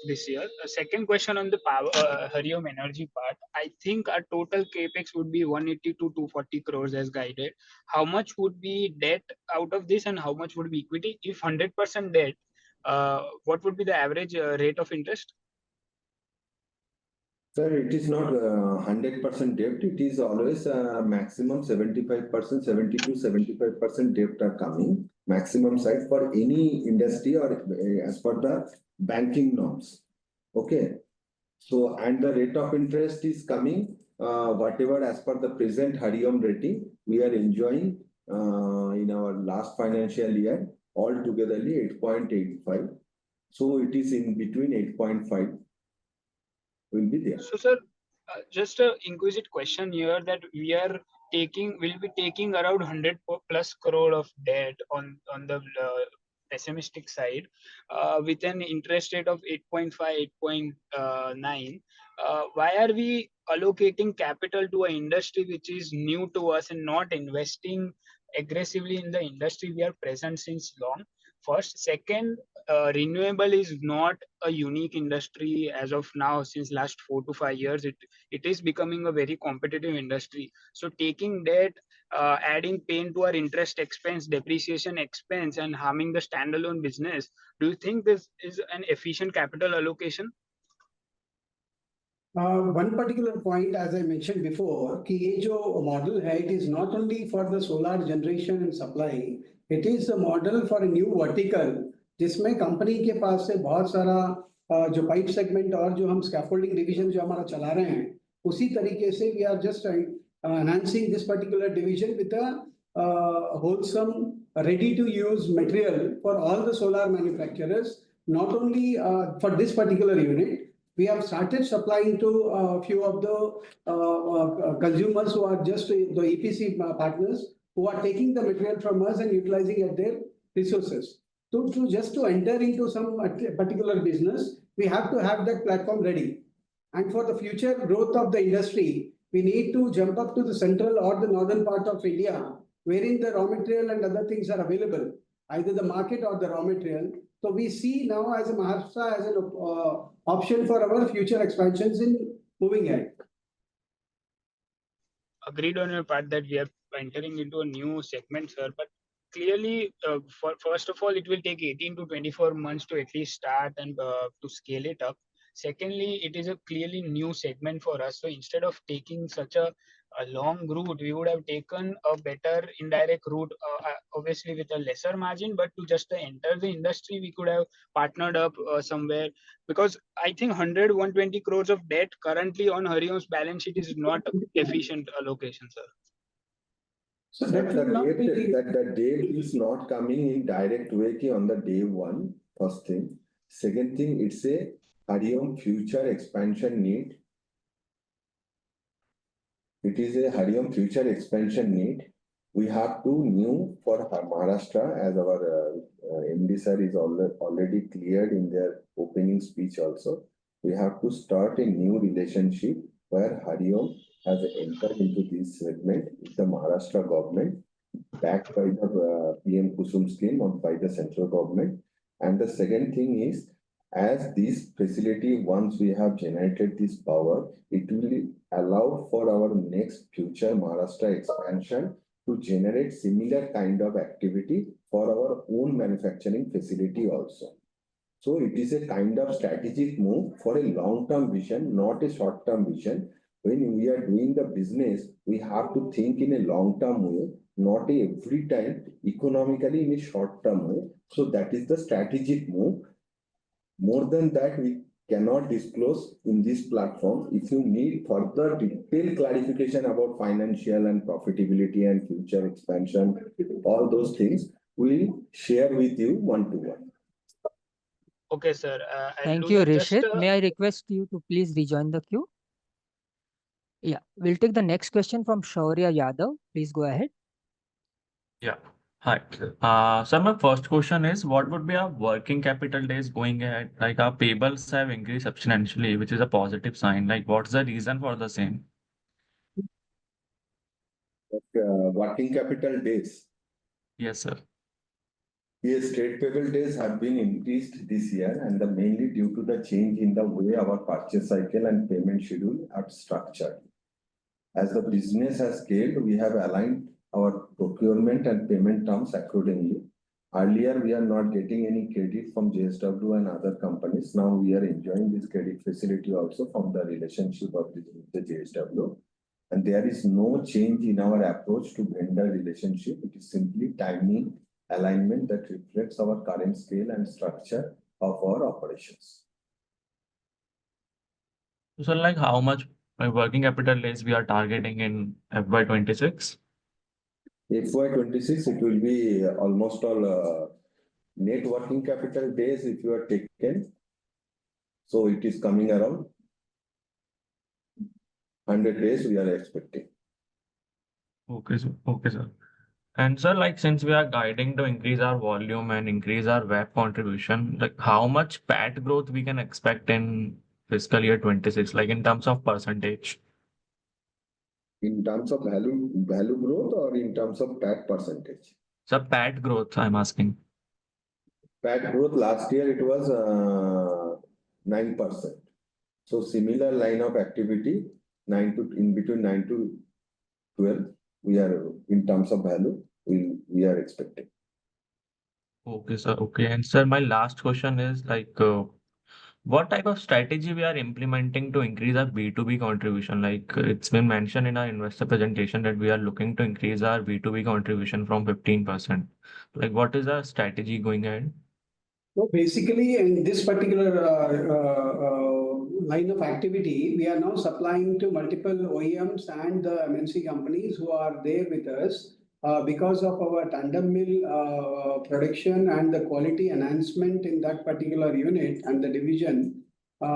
this year. Second question on the power Hariom energy part. I think our total capex would be 180 to 240 crores as guided. How much would be debt out of this, and how much would be equity? If 100% debt, what would be the average rate of interest? Sir, it is not 100% debt. It is always maximum 75%, 70 to 75% debt are coming. Maximum side for any industry or as per the banking norms. Okay. So, and the rate of interest is coming, whatever as per the present Hariom rating, we are enjoying in our last financial year, altogether 8.85. So, it is in between 8.5. Will be there. So, sir, just an inquisitive question here that we'll be taking around 100 plus crore of debt on the pessimistic side with an interest rate of 8.5, 8.9. Why are we allocating capital to an industry which is new to us and not investing aggressively in the industry we are present since long? First, second, renewable is not a unique industry as of now. Since last 4 to 5 years, it is becoming a very competitive industry. So taking debt, adding pain to our interest expense, depreciation expense, and harming the standalone business, do you think this is an efficient capital allocation? One particular point, as I mentioned before, कि ये जो model है, it is not only for the solar generation and supply, it is a model for a new vertical, जिसमें company के पास से बहुत सारा जो pipe segment और जो हम scaffolding division जो हमारा चला रहे हैं, उसी तरीके से we are just enhancing this particular division with a wholesome, ready-to-use material for all the solar manufacturers, not only for this particular unit. We have started supplying to a few of the consumers who are just the EPC partners who are taking the material from us and utilizing at their resources. So just to enter into some particular business, we have to have that platform ready. And for the future growth of the industry, we need to jump up to the central or the northern part of India, wherein the raw material and other things are available, either the market or the raw material. So we see now as a Maharashtra as an option for our future expansions in moving ahead. Agreed on your part that we are entering into a new segment, sir. But clearly, first of all, it will take 18 to 24 months to at least start and to scale it up. Secondly, it is a clearly new segment for us. So instead of taking such a long route, we would have taken a better indirect route, obviously with a lesser margin, but to just enter the industry, we could have partnered up somewhere. Because I think 120 crores of debt currently on Hariom's balance sheet is not efficient allocation, sir. So Sir, that will not be the debt is not coming in direct way on the day one, first thing. Second thing, it's a Hariom future expansion need. It is a Hariom future expansion need. We have to new for Maharashtra, as our MD sir is already cleared in their opening speech also. We have to start a new relationship where Hariom has entered into this segment with the Maharashtra government, backed by the PM Kusum scheme or by the central government. And the second thing is, as this facility, once we have generated this power, it will allow for our next future Maharashtra expansion to generate similar kind of activity for our own manufacturing facility also. So it is a kind of strategic move for a long-term vision, not a short-term vision. When we are doing the business, we have to think in a long-term way, not every time economically in a short-term way. So that is the strategic move. More than that, we cannot disclose in this platform. If you need further detailed clarification about financial and profitability and future expansion, all those things, we'll share with you one-to-one. Okay, sir. Thank you, Rishit. May I request you to please rejoin the queue? Yeah, we'll take the next question from Shaurya Yadav. Please go ahead. Yeah. Hi. So my first question is, what would be our working capital days going ahead? Like our payables have increased substantially, which is a positive sign. Like what's the reason for the same? Working capital days. Yes, sir. Yes, trade payable days have been increased this year, and mainly due to the change in the way our purchase cycle and payment schedule are structured. As the business has scaled, we have aligned our procurement and payment terms accordingly. Earlier, we are not getting any credit from JSW and other companies. Now we are enjoying this credit facility also from the relationship of the JSW. And there is no change in our approach to vendor relationship. It is simply timing alignment that reflects our current scale and structure of our operations. So like how much working capital days we are targeting in FY26? FY26, it will be almost all net working capital days if you are taken. So it is coming around 100 days we are expecting. Okay, sir. Okay, sir. And sir, like since we are guiding to increase our volume and increase our VAP contribution, like how much PAT growth we can expect in fiscal year 26, like in terms of percentage? In terms of value growth or in terms of PAT percentage? Sir, PAT growth, I'm asking. PAT growth last year it was 9%. So similar line of activity, in between 9 to 12, we are in terms of value, we are expecting. Okay, sir. Okay. And sir, my last question is like, what type of strategy we are implementing to increase our B2B contribution? Like it's been mentioned in our investor presentation that we are looking to increase our B2B contribution from 15%. Like what is our strategy going ahead? So basically, in this particular line of activity, we are now supplying to multiple OEMs and the MNC companies who are there with us because of our tandem mill production and the quality enhancement in that particular unit and the division.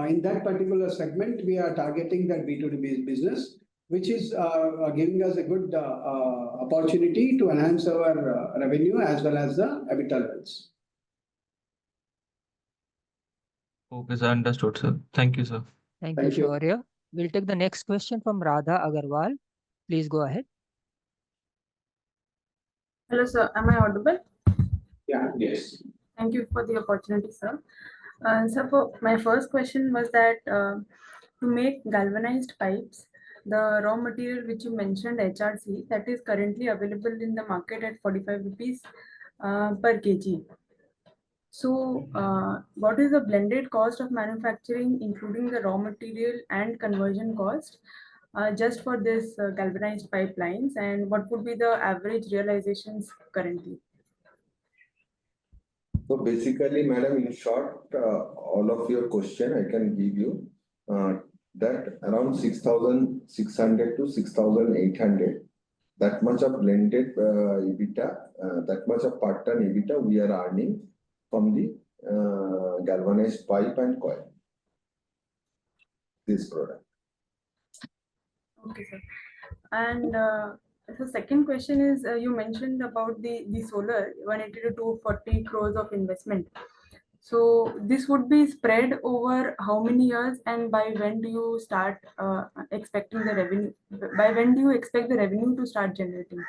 In that particular segment, we are targeting that B2B business, which is giving us a good opportunity to enhance our revenue as well as the EBITDA levels. Okay, sir. Understood, sir. Thank you, sir. Thank you, Thank you. Shaurya. We'll take the next question from Radha Agarwal. Please go ahead. Hello, sir. Am I audible? Yeah, yes. Thank you for the opportunity, sir. So my first question was that to make galvanized pipes, the raw material which you mentioned, HRC, that is currently available in the market at 45 rupees per kg. So what is the blended cost of manufacturing, including the raw material and conversion cost, just for this galvanized pipelines, and what would be the average realizations currently? So basically, madam, in short, all of your question I can give you that around 6,600 to 6,800, that much of blended EBITDA, that much of per ton EBITDA we are earning from the galvanized pipe and coil. This product. Okay, sir. And the second question is, you mentioned about the solar 180 to 240 crores of investment. So this would be spread over how many years, and by when do you start expecting the revenue? By when do you expect the revenue to start generating?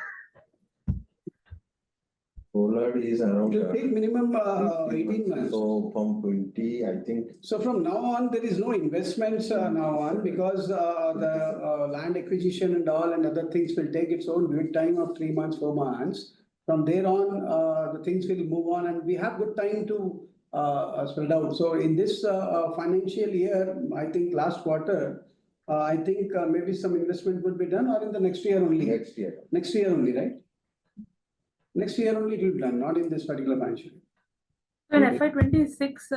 Solar is around. It will take minimum 18 months. So from 20, I think. So from now on, there is no investments now on, because the land acquisition and all and other things will take its own good time of 3 months, 4 months. From there on, the things will move on, and we have good time to spread out. So in this financial year, I think last quarter, I think maybe some investment would be done, or in the next year only. Next year. Next year only, right? Next year only it will be done, not in this particular financial year. So in FY26,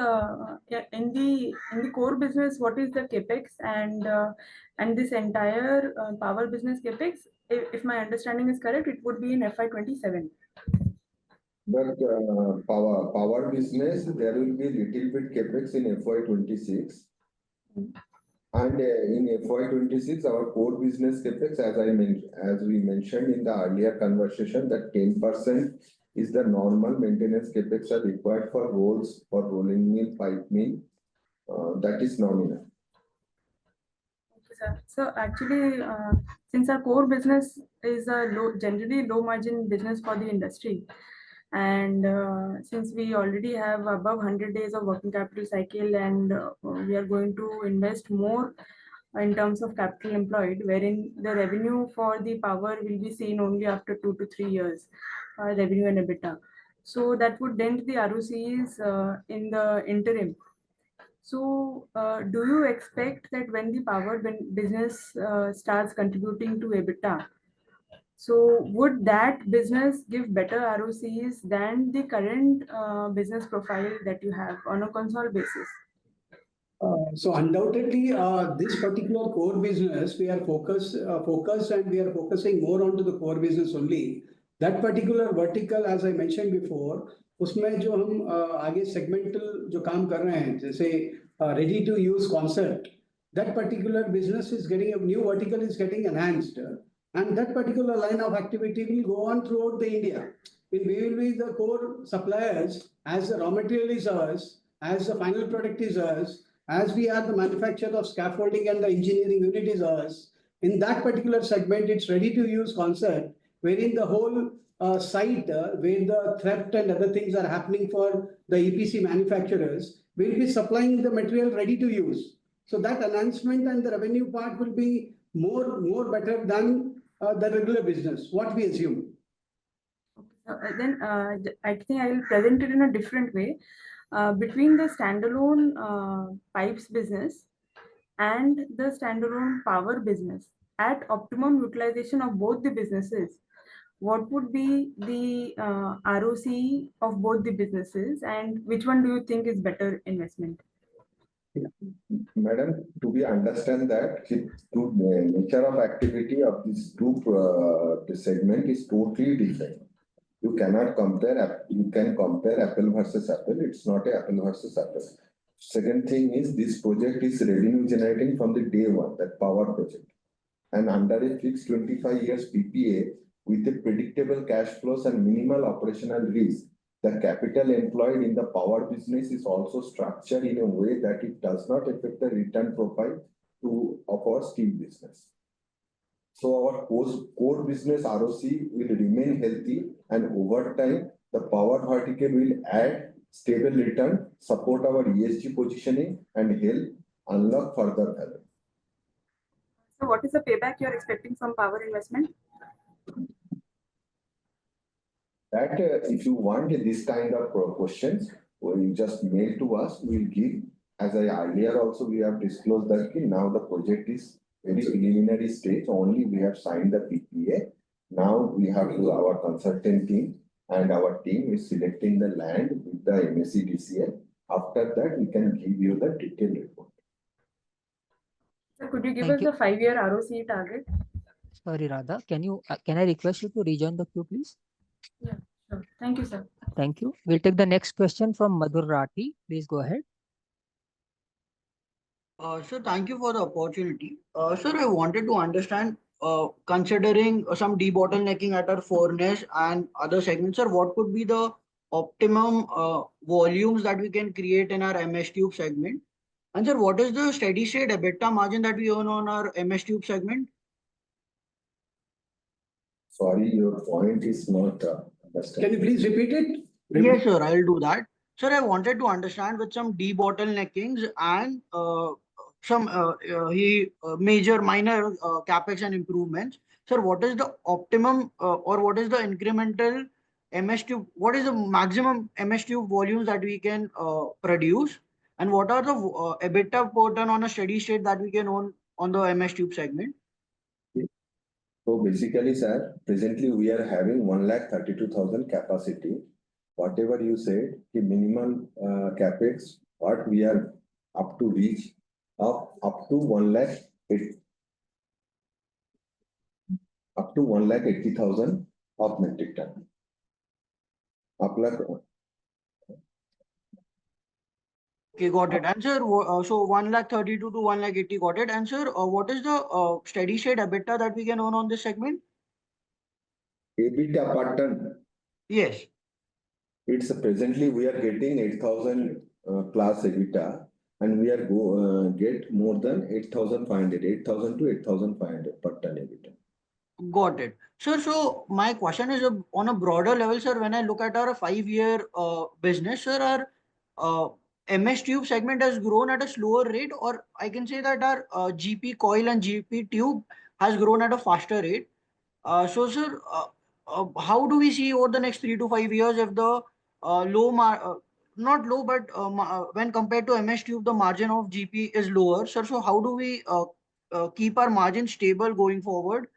in the core business, what is the capex, and this entire power business capex? If my understanding is correct, it would be in FY27. But power business, there will be little bit capex in FY26. And in FY26, our core business capex, as we mentioned in the earlier conversation, that 10% is the normal maintenance capex are required for rolls, for rolling mill, pipe mill. That is nominal. Okay, sir. So actually, since our core business is a generally low margin business for the industry, and since we already have above 100 days of working capital cycle, and we are going to invest more in terms of capital employed, wherein the revenue for the power will be seen only after 2 to 3 years, revenue and EBITDA. So that would dent the ROCs in the interim. So do you expect that when the power business starts contributing to EBITDA, so would that business give better ROCs than the current business profile that you have on a consolidated basis? So undoubtedly, this particular core business, we are focused and we are focusing more onto the core business only. That particular vertical, as I mentioned before, उसमें जो हम आगे segmental जो काम कर रहे हैं, जैसे ready to use concept, that particular business is getting a new vertical is getting enhanced, and that particular line of activity will go on throughout the India. We will be the core suppliers, as the raw material is ours, as the final product is ours, as we are the manufacturer of scaffolding and the engineering unit is ours. In that particular segment, it's ready to use concept, wherein the whole site where the theft and other things are happening for the EPC manufacturers will be supplying the material ready to use. So that enhancement and the revenue part will be more better than the regular business, what we assume. Then I think I will present it in a different way. Between the standalone pipes business and the standalone power business, at optimum utilization of both the businesses, what would be the ROC of both the businesses, and which one do you think is better investment? Madam, to be understand that the nature of activity of these two segment is totally different. You cannot compare. You can compare apple versus apple. It's not a apple versus apple. Second thing is, this project is revenue generating from the day one, that power project, and under a fixed 25 years PPA with a predictable cash flows and minimal operational risk. The capital employed in the power business is also structured in a way that it does not affect the return profile of our steel business. So our core business ROC will remain healthy, and over time, the power vertical will add stable return, support our ESG positioning, and help unlock further value. So what is the payback you're expecting from power investment? That if you want this kind of questions, you just mail to us, we'll give. As I earlier also we have disclosed that now the project is very preliminary stage, only we have signed the PPA. Now we have to our consultant team and our team is selecting the land with the MSCDCL. After that, we can give you the detailed report. So could you give us the 5-year ROC target? Sorry, Radha, can I request you to rejoin the queue, please? Yeah, sure. Thank you, sir. Thank you. We'll take the next question from Madhur Rathi. Please go ahead. Sir, thank you for the opportunity. Sir, I wanted to understand, considering some debottlenecking at our furnace and other segments, sir, what could be the optimum volumes that we can create in our MS Tube segment? And sir, what is the steady state EBITDA margin that we earn on our MS Tube segment? Sorry, your point is not understood. Can you please repeat it? Yes, sir, I'll do that. Sir, I wanted to understand with some debottleneckings and some major minor capex and improvements. Sir, what is the optimum or what is the incremental MS Tube? What is the maximum MS Tube volumes that we can produce? And what are the EBITDA per ton on a steady state that we can own on the MS Tube segment? So basically, sir, presently we are having 132,000 capacity. Whatever you said, the minimum capex, what we are up to reach up to 180,000 of metric ton. Okay, got it. And sir, so 132 to 180, got it. And sir, what is the steady state EBITDA that we can earn on this segment? EBITDA per ton? Yes. It's presently we are getting 8,000 plus EBITDA, and we are get more than 8,500, 8,000 to 8,500 per ton EBITDA. Got it. Sir, so my question is on a broader level, sir, when I look at our 5-year business, sir, our MS Tube segment has grown at a slower rate, or I can say that our GP coil and GP tube has grown at a faster rate. So, sir, how do we see over the next 3 to 5 years if the not low, but when compared to MS Tube, the margin of GP is lower, sir? So, how do we keep our margin stable going forward?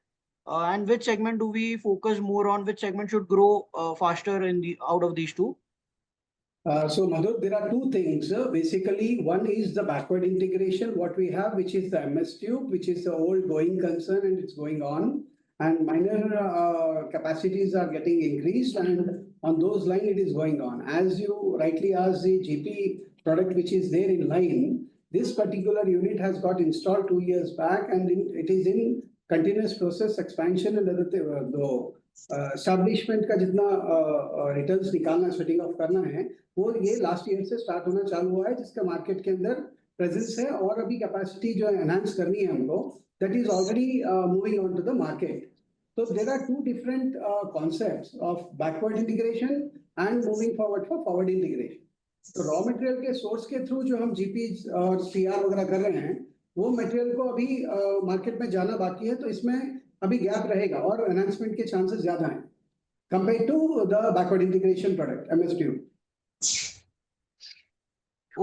And which segment do we focus more on? Which segment should grow faster out of these two? So, Madhur, there are two things. Basically, one is the backward integration, what we have, which is the MS Tube, which is the old going concern and it's going on. And minor capacities are getting increased, and on those lines, it is going on. As you rightly asked, the GP product, which is there in line, this particular unit has got installed 2 years back, and it is in continuous process expansion and other establishment का जितना returns निकालना setting of करना है वो ये last year से start होना चालू हुआ है जिसका मार्केट के अंदर प्रेजेंस है और अभी कैपेसिटी जो एनहांस करनी है हमको that is already moving on to the market So there are two different concepts of backward integration and moving forward for forward integration. तो रॉ मटेरियल के सोर्स के थ्रू जो हम जीपी और सीआर वगैरह कर रहे हैं वो मटेरियल को अभी मार्केट में जाना बाकी है तो इसमें अभी गैप रहेगा और एनहांसमेंट के चांसेस ज्यादा हैं compare to the backward integration product MS tube.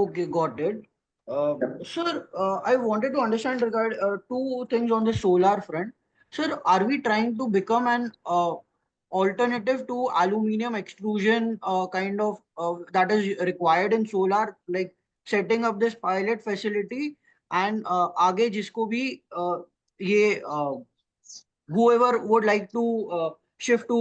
Okay, got it. Sir, I wanted to understand regard two things on the solar front. Sir, are we trying to become an alternative to aluminum extrusion kind of that is required in solar, like setting up this pilot facility and आगे जिसको भी ये whoever would like to shift to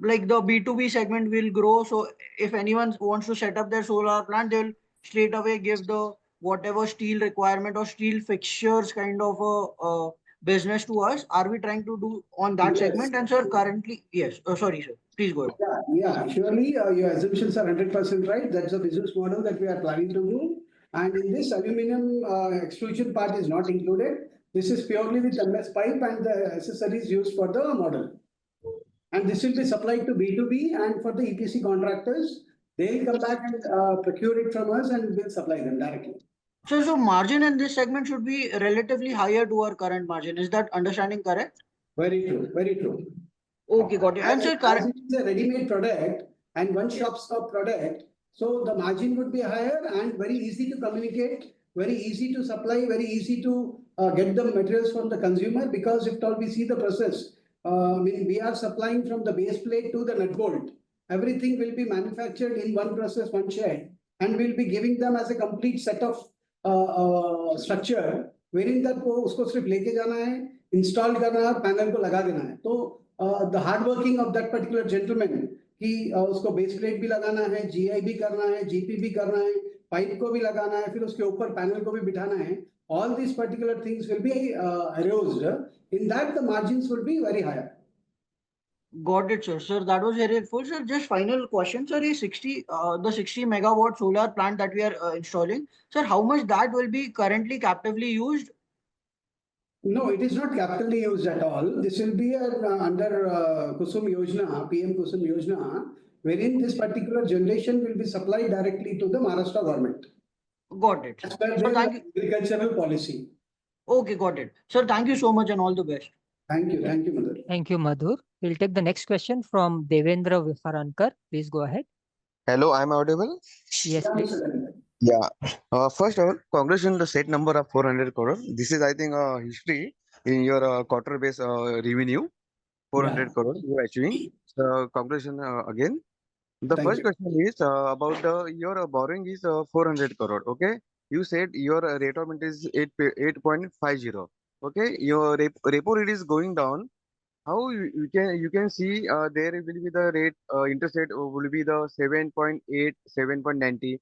like the B2B segment will grow. So if anyone wants to set up their solar plant, they'll straight away give the whatever steel requirement or steel fixtures kind of a business to us? Are we trying to do on that Yes. segment? And sir, currently, yes. Sorry, sir. Please go ahead. Yeah, surely your assumptions are 100% right. That's the business model that we are planning to do. And in this, aluminum extrusion part is not included. This is purely with MS pipe and the accessories used for the model. And this will be supplied to B2B, and for the EPC contractors, they'll come back and procure it from us and we'll supply them directly. So margin in this segment should be relatively higher to our current margin. Is that understanding correct? Very true, very true. Okay, got it. And sir, As it is a ready-made product and one shop stop product, so the margin would be higher and very easy to communicate, very easy to supply, very easy to get the materials from the consumer, because if all we see the process, I mean, we are supplying from the base plate to the nut bolt. Everything will be manufactured in one process, one shed, and we'll be giving them as a complete set of structure, wherein that वो उसको सिर्फ लेके जाना है, install करना है और panel को लगा देना है. तो the hard working of that particular gentleman कि उसको बेस प्लेट भी लगाना है, GI भी करना है, GP भी करना है, पाइप को भी लगाना है, फिर उसके ऊपर पैनल को भी बिठाना है. All these particular things will be arranged. In that, the margins will be very higher. Got it, sir. Sir, that was very helpful. Sir, just final question, sir. The 60 megawatt solar plant that we are installing, sir, how much that will be currently captively used? No, it is not capitally used at all. This will be under Kusum Yojana, PM Kusum Yojana, wherein this particular generation will be supplied directly to the Maharashtra government. Got it. As per So their thank you. agricultural policy. Okay, got it. Sir, thank you so much and all the best. Thank you, Madhur. Thank you, Madhur. We'll take the next question from Devendra Viharankar. Please go ahead. Hello, I'm audible? Yes, please. Yeah. First of all, congratulations on the set number of 400 crore. This is, I think, history in your quarter base revenue. 400 crore you are achieving. So, congratulations again. The first question is about your borrowing is 400 crore. Okay. You said your rate of interest is 8.50. Okay. Your repo rate is going down. How you can see there will be the rate interest rate will be the 7.8, 7.90.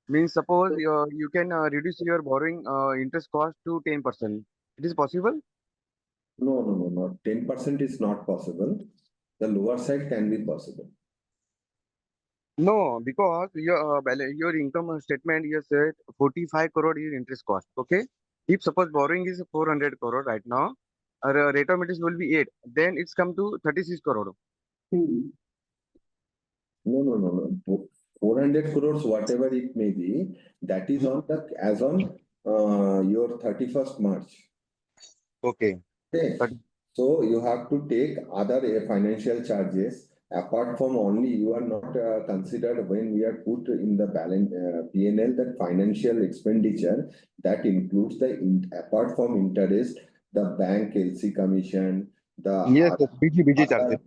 Means suppose you can reduce your borrowing interest cost to 10%. It is possible? No. 10% is not possible. The lower side can be possible. No, because your income statement you said 45 crore is interest cost. Okay. If suppose borrowing is 400 crore right now, rate of interest will be 8. Then it's come to 36 crore. No. 400 crores, whatever it may be, that is on the as on your 31st March. Okay. So you have to take other financial charges apart from only you are not considered when we are put in the balance P&L that financial expenditure that includes the apart from interest, the bank LC commission, the BG charges.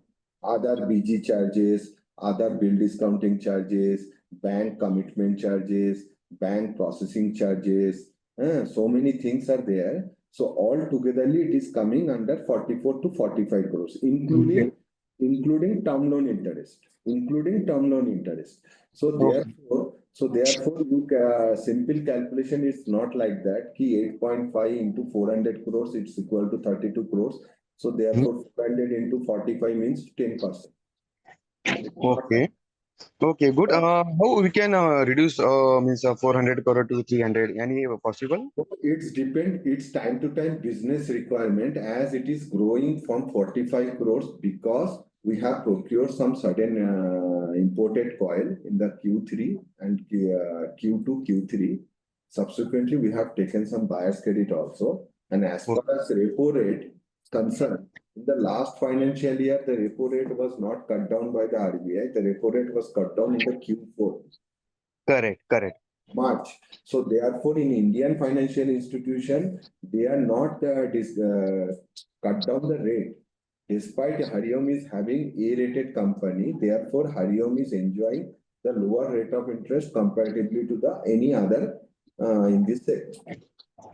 Other BG charges, other bill discounting charges, bank commitment charges, bank processing charges. So many things are there. So all togetherly, it is coming under 44 to 45 crores, including term loan interest. So therefore, you simple calculation is not like that. Ki 8.5 into 400 crores, it's equal to 32 crores. So therefore, 400 into 45 means 10%. Okay. Okay, good. How we can reduce means 400 crore to 300? Any possible? It's time to time business requirement as it is growing from 45 crores because we have procured some certain imported coil in the Q3 and Q2, Q3. Subsequently, we have taken some buyer's credit also. And as far as repo rate concerned, in the last financial year, the repo rate was not cut down by the RBI. The repo rate was cut down in the Q4. Correct. March. So therefore, in Indian financial institution, they are not cut down the rate. Despite Hariom is having A-rated company, therefore Hariom is enjoying the lower rate of interest comparatively to the any other in this sector.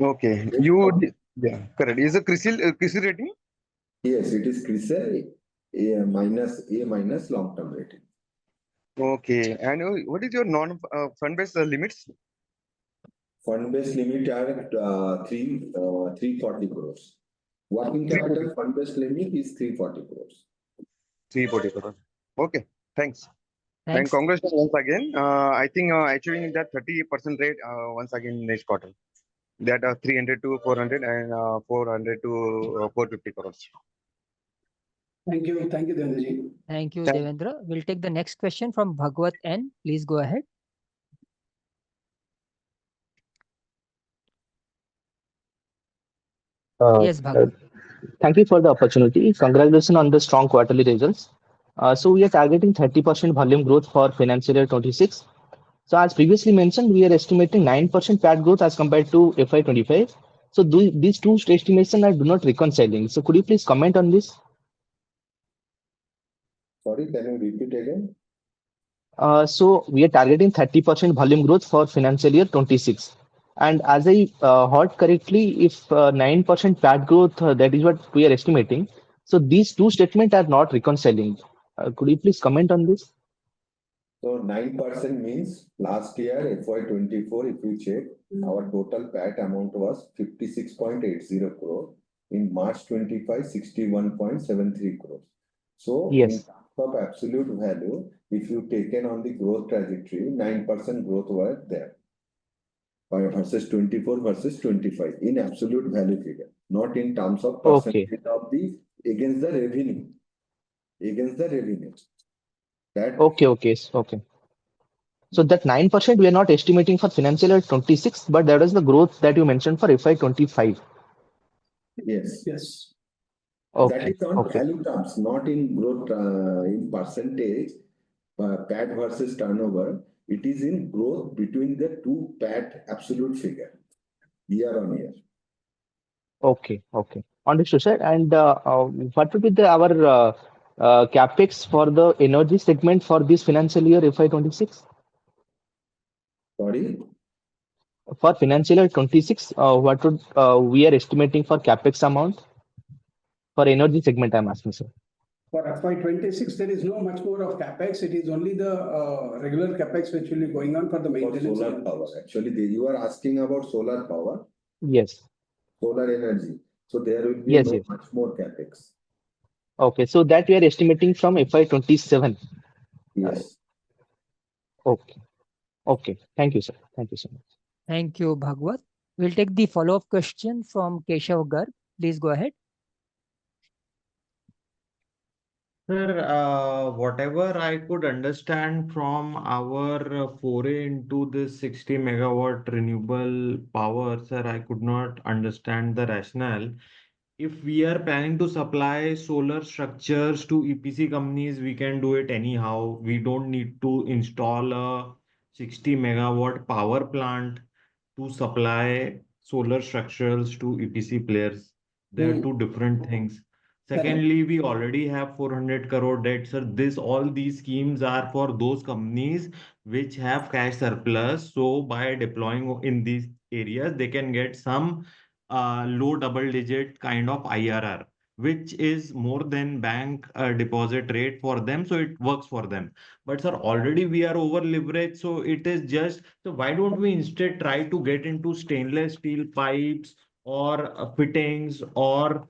Okay. Correct. Is a CRISIL rating? Yes, it is CRISIL A minus long-term rating. Okay. And what is your non-fund-based limits? Fund-based limit are 340 crores. Working capital fund-based limit is 340 crores. 340 crores. Okay, thanks. And Thanks. congratulations once again. I think achieving that 30% rate once again next quarter. That 300 to 400 and 400 to 450 crores. Thank you, Devendraji. Thank you, Devendra. We'll take the next question from Bhagwat N. Please go ahead. Yes, Bhagwat. Thank you for the opportunity. Congratulations on the strong quarterly results. So we are targeting 30% volume growth for financial year 26. So as previously mentioned, we are estimating 9% PAT growth as compared to FY25. So these two estimations are do not reconciling. So could you please comment on this? Sorry, can you repeat again? So we are targeting 30% volume growth for financial year 26. And as I heard correctly, if 9% PAT growth, that is what we are estimating. So these two statements are not reconciling. Could you please comment on this? So 9% means last year, FY24, if you check, our total PAT amount was 56.80 crore. In March 25, 61.73 crores. So in Yes. terms of absolute value, if you taken on the growth trajectory, 9% growth were there. Versus 24 versus 25 in absolute value figure, not in terms of percentage of the against the revenue. Against the revenue. That Okay. So that 9% we are not estimating for financial year 26, but that is the growth that you mentioned for FY25. yes. That Okay. is on value terms, not in growth in percentage, PAT versus turnover. It is in growth between the two PAT absolute figure, year on year. Okay. Understood, sir. And what would be our capex for the energy segment for this financial year FY26? Sorry? For financial year 26, what would we are estimating for capex amount for energy segment? I'm asking, sir. For FY26, there is no much more of capex. It is only the regular capex which will be going on for the For maintenance. solar power. Actually, you are asking about solar power. Yes. Solar energy. So there will be Yes. much more capex. Okay, so that we are estimating from FY27. Yes. Okay. Thank you, sir. Thank you so much. Thank you, Bhagwat. We'll take the follow-up question from Keshav Garg. Please go ahead. Sir, whatever I could understand from our foray into this 60 megawatt renewable power, sir, I could not understand the rationale. If we are planning to supply solar structures to EPC companies, we can do it anyhow. We don't need to install a 60 megawatt power plant to supply solar structures to EPC players. They are two different things. Secondly, we already have 400 crore debt, sir. All these schemes are for those companies which have cash surplus. So by deploying in these areas, they can get some low double digit kind of IRR, which is more than bank deposit rate for them. So it works for them. But sir, already we are over leveraged. So it is just, so why don't we instead try to get into stainless steel pipes or fittings or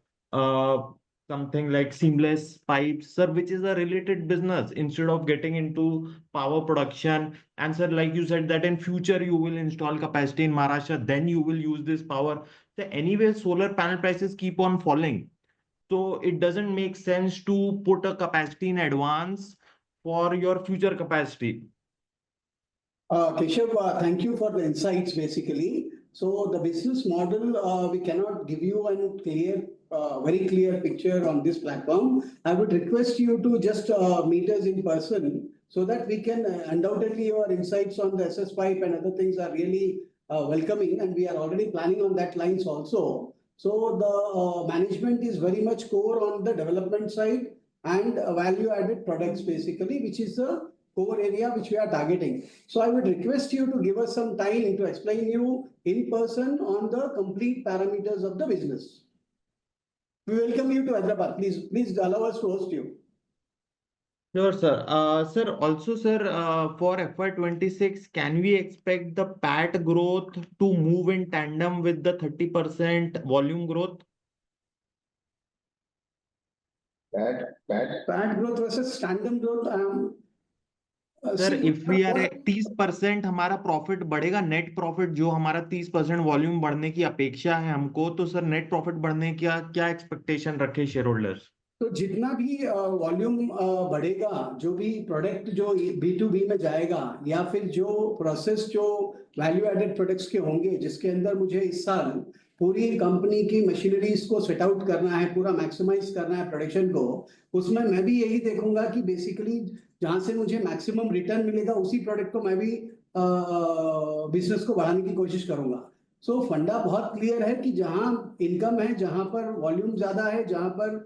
something like seamless pipes, sir, which is a related business instead of getting into power production. And sir, like you said, that in future you will install capacity in Maharashtra, then you will use this power. So anyway, solar panel prices keep on falling. So it doesn't make sense to put a capacity in advance for your future capacity. Keshav, thank you for the insights, basically. So the business model, we cannot give you a very clear picture on this platform. I would request you to just meet us in person so that we can undoubtedly your insights on the SS pipe and other things are really welcoming, and we are already planning on that lines also. So the management is very much core on the development side and value-added products, basically, which is the core area which we are targeting. So I would request you to give us some time to explain you in person on the complete parameters of the business. We welcome you to Hyderabad. Please allow us to host you. Sure, sir. Sir, also, sir, for FY26, can we expect the PAT growth to move in tandem with the 30% volume growth? PAT growth versus standard growth. Sir See, if we are 30% हमारा profit बढ़ेगा, net profit जो हमारा 30% volume बढ़ने की अपेक्षा है हमको, तो सर नेट प्रॉफिट बढ़ने का क्या एक्सपेक्टेशन रखे शेयर होल्डर्स? तो जितना भी वॉल्यूम बढ़ेगा, जो भी प्रोडक्ट जो B2B में जाएगा, या फिर जो प्रोसेस जो वैल्यू एडेड प्रोडक्ट्स के होंगे, जिसके अंदर मुझे इस साल पूरी कंपनी की मशीनरीज को सेट आउट करना है, पूरा मैक्सिमाइज करना है प्रोडक्शन को, उसमें मैं भी यही देखूंगा कि बेसिकली जहां से मुझे मैक्सिमम रिटर्न मिलेगा उसी प्रोडक्ट को मैं भी बिजनेस को बढ़ाने की कोशिश करूंगा। सो फंडा बहुत क्लियर है कि जहां इनकम है, जहां पर वॉल्यूम ज्यादा है, जहां पर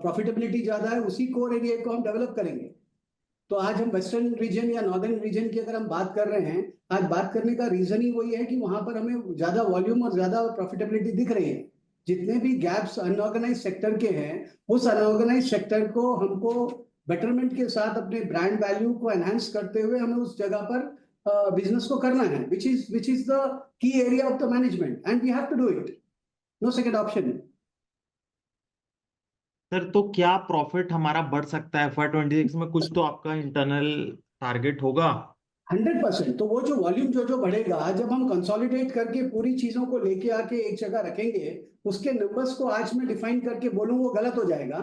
प्रॉफिटेबिलिटी ज्यादा है, उसी कोर एरिया को हम डेवलप करेंगे। तो आज हम वेस्टर्न रीजन या नॉर्दर्न रीजन की अगर हम बात कर रहे हैं, आज बात करने का रीजन ही वही है कि वहां पर हमें ज्यादा वॉल्यूम और ज्यादा प्रॉफिटेबिलिटी दिख रही है। जितने भी गैप्स अनऑर्गेनाइज सेक्टर के हैं, उस अनऑर्गेनाइज सेक्टर को हमको बेटरमेंट के साथ अपने ब्रांड वैल्यू को एनहांस करते हुए हमें उस जगह पर बिजनेस को करना है, which is the key area of the management and we have to do it, no second option. Sir तो क्या प्रॉफिट हमारा बढ़ सकता है FY26 में? कुछ तो आपका इंटरनल टारगेट होगा। 100%। तो वो जो वॉल्यूम जो बढ़ेगा, जब हम कंसोलिडेट करके पूरी चीजों को लेके आके एक जगह रखेंगे, उसके नंबर्स को आज मैं डिफाइन करके बोलूं वो गलत हो जाएगा,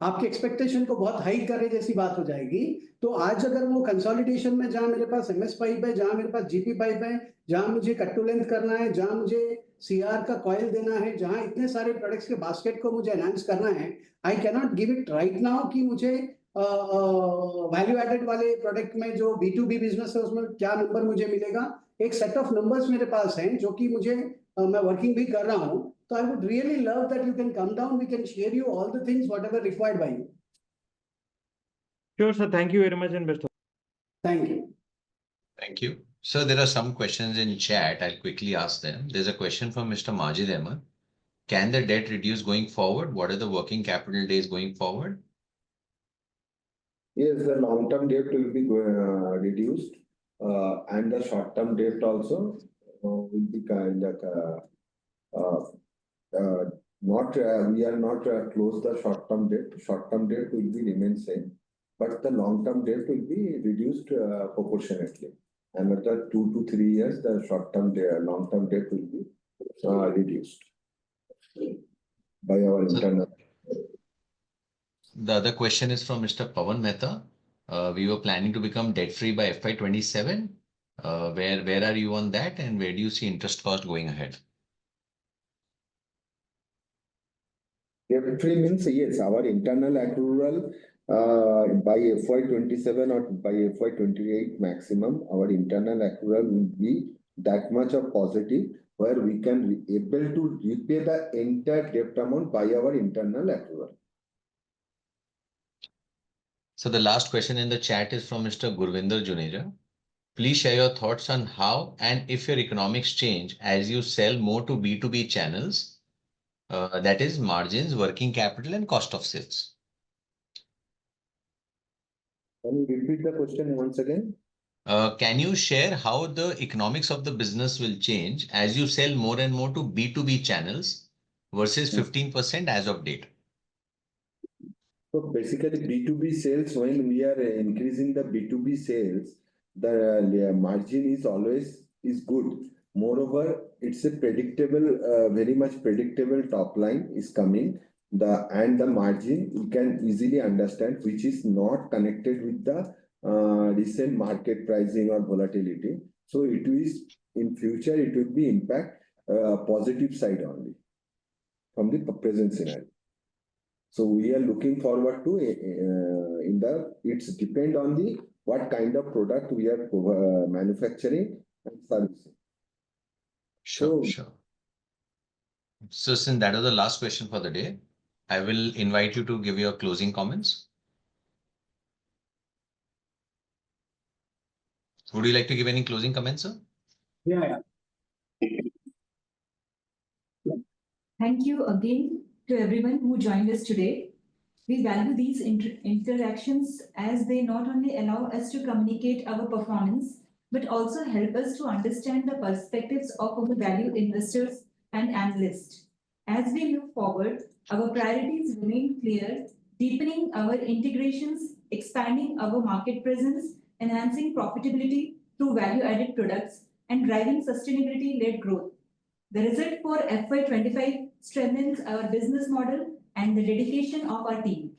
आपके एक्सपेक्टेशन को बहुत हाई करे जैसी बात हो जाएगी। तो आज अगर वो कंसोलिडेशन में, जहां मेरे पास MS पाइप है, जहां मेरे पास GP पाइप है, जहां मुझे कट्टू लेंथ करना है, जहां मुझे CR का कॉयल देना है, जहां इतने सारे प्रोडक्ट्स के बास्केट को मुझे एनहांस करना है, I cannot give it right now कि मुझे वैल्यू एडेड वाले प्रोडक्ट में जो B2B बिजनेस है उसमें क्या नंबर मुझे मिलेगा। एक सेट ऑफ नंबर्स मेरे पास हैं जो कि मुझे मैं वर्किंग भी कर रहा हूं। तो I would really love that you can come down, we can share you all the things whatever required by you. Sure, sir. Thank you very much and best of luck. Thank you. Thank you. So there are some questions in chat. I'll quickly ask them. There's a question from Mr. Majid Ahmed. Can the debt reduce going forward? What are the working capital days going forward? Yes, the long-term debt will be reduced, and the short-term debt also will be kind of not. We are not close the short-term debt. Short-term debt will be remain same, but the long-term debt will be reduced proportionately. Another 2 to 3 years, the short-term debt, long-term debt will be reduced by our internal. The other question is from Mr. Pawan Mehta. We were planning to become debt-free by FY27. Where are you on that, and where do you see interest cost going ahead? Debt-free means, yes, our internal accrual by FY27 or by FY28 maximum, our internal accrual will be that much of positive, where we can be able to repay the entire debt amount by our internal accrual. So the last question in the chat is from Mr. Gurvinder Juneja. Please share your thoughts on how and if your economics change as you sell more to B2B channels, that is margins, working capital, and cost of sales. Can you repeat the question once again? Can you share how the economics of the business will change as you sell more and more to B2B channels versus 15% as of date? So basically, B2B sales, when we are increasing the B2B sales, the margin is always good. Moreover, it's a predictable, very much predictable top line is coming. And the margin you can easily understand, which is not connected with the recent market pricing or volatility. So it is in future, it will be impact positive side only from the present scenario. So we are looking forward to it's depend on the what kind of product we are manufacturing and servicing. Sure. So since that was the last question for the day, I will invite you to give your closing comments. Would you like to give any closing comments, sir? Yeah. Thank you again to everyone who joined us today. We value these interactions as they not only allow us to communicate our performance, but also help us to understand the perspectives of our value investors and analysts. As we move forward, our priorities remain clear: deepening our integrations, expanding our market presence, enhancing profitability through value-added products, and driving sustainability-led growth. The result for FY25 strengthens our business model and the dedication of our team.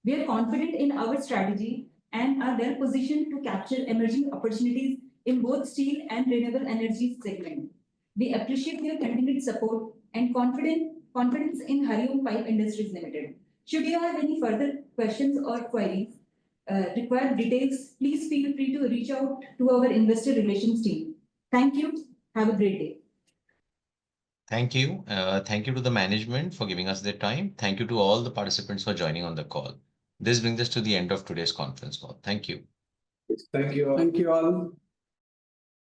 We are confident in our strategy and are well positioned to capture emerging opportunities in both steel and renewable energy segment. We appreciate your continued support and confidence in Hariom Pipe Industries Limited. Should you have any further questions or queries, require details, please feel free to reach out to our investor relations team. Thank you. Have a great day. Thank you. Thank you to the management for giving us their time. Thank you to all the participants for joining on the call. This brings us to the end of today's conference call. Thank you. Thank you. Thank you all.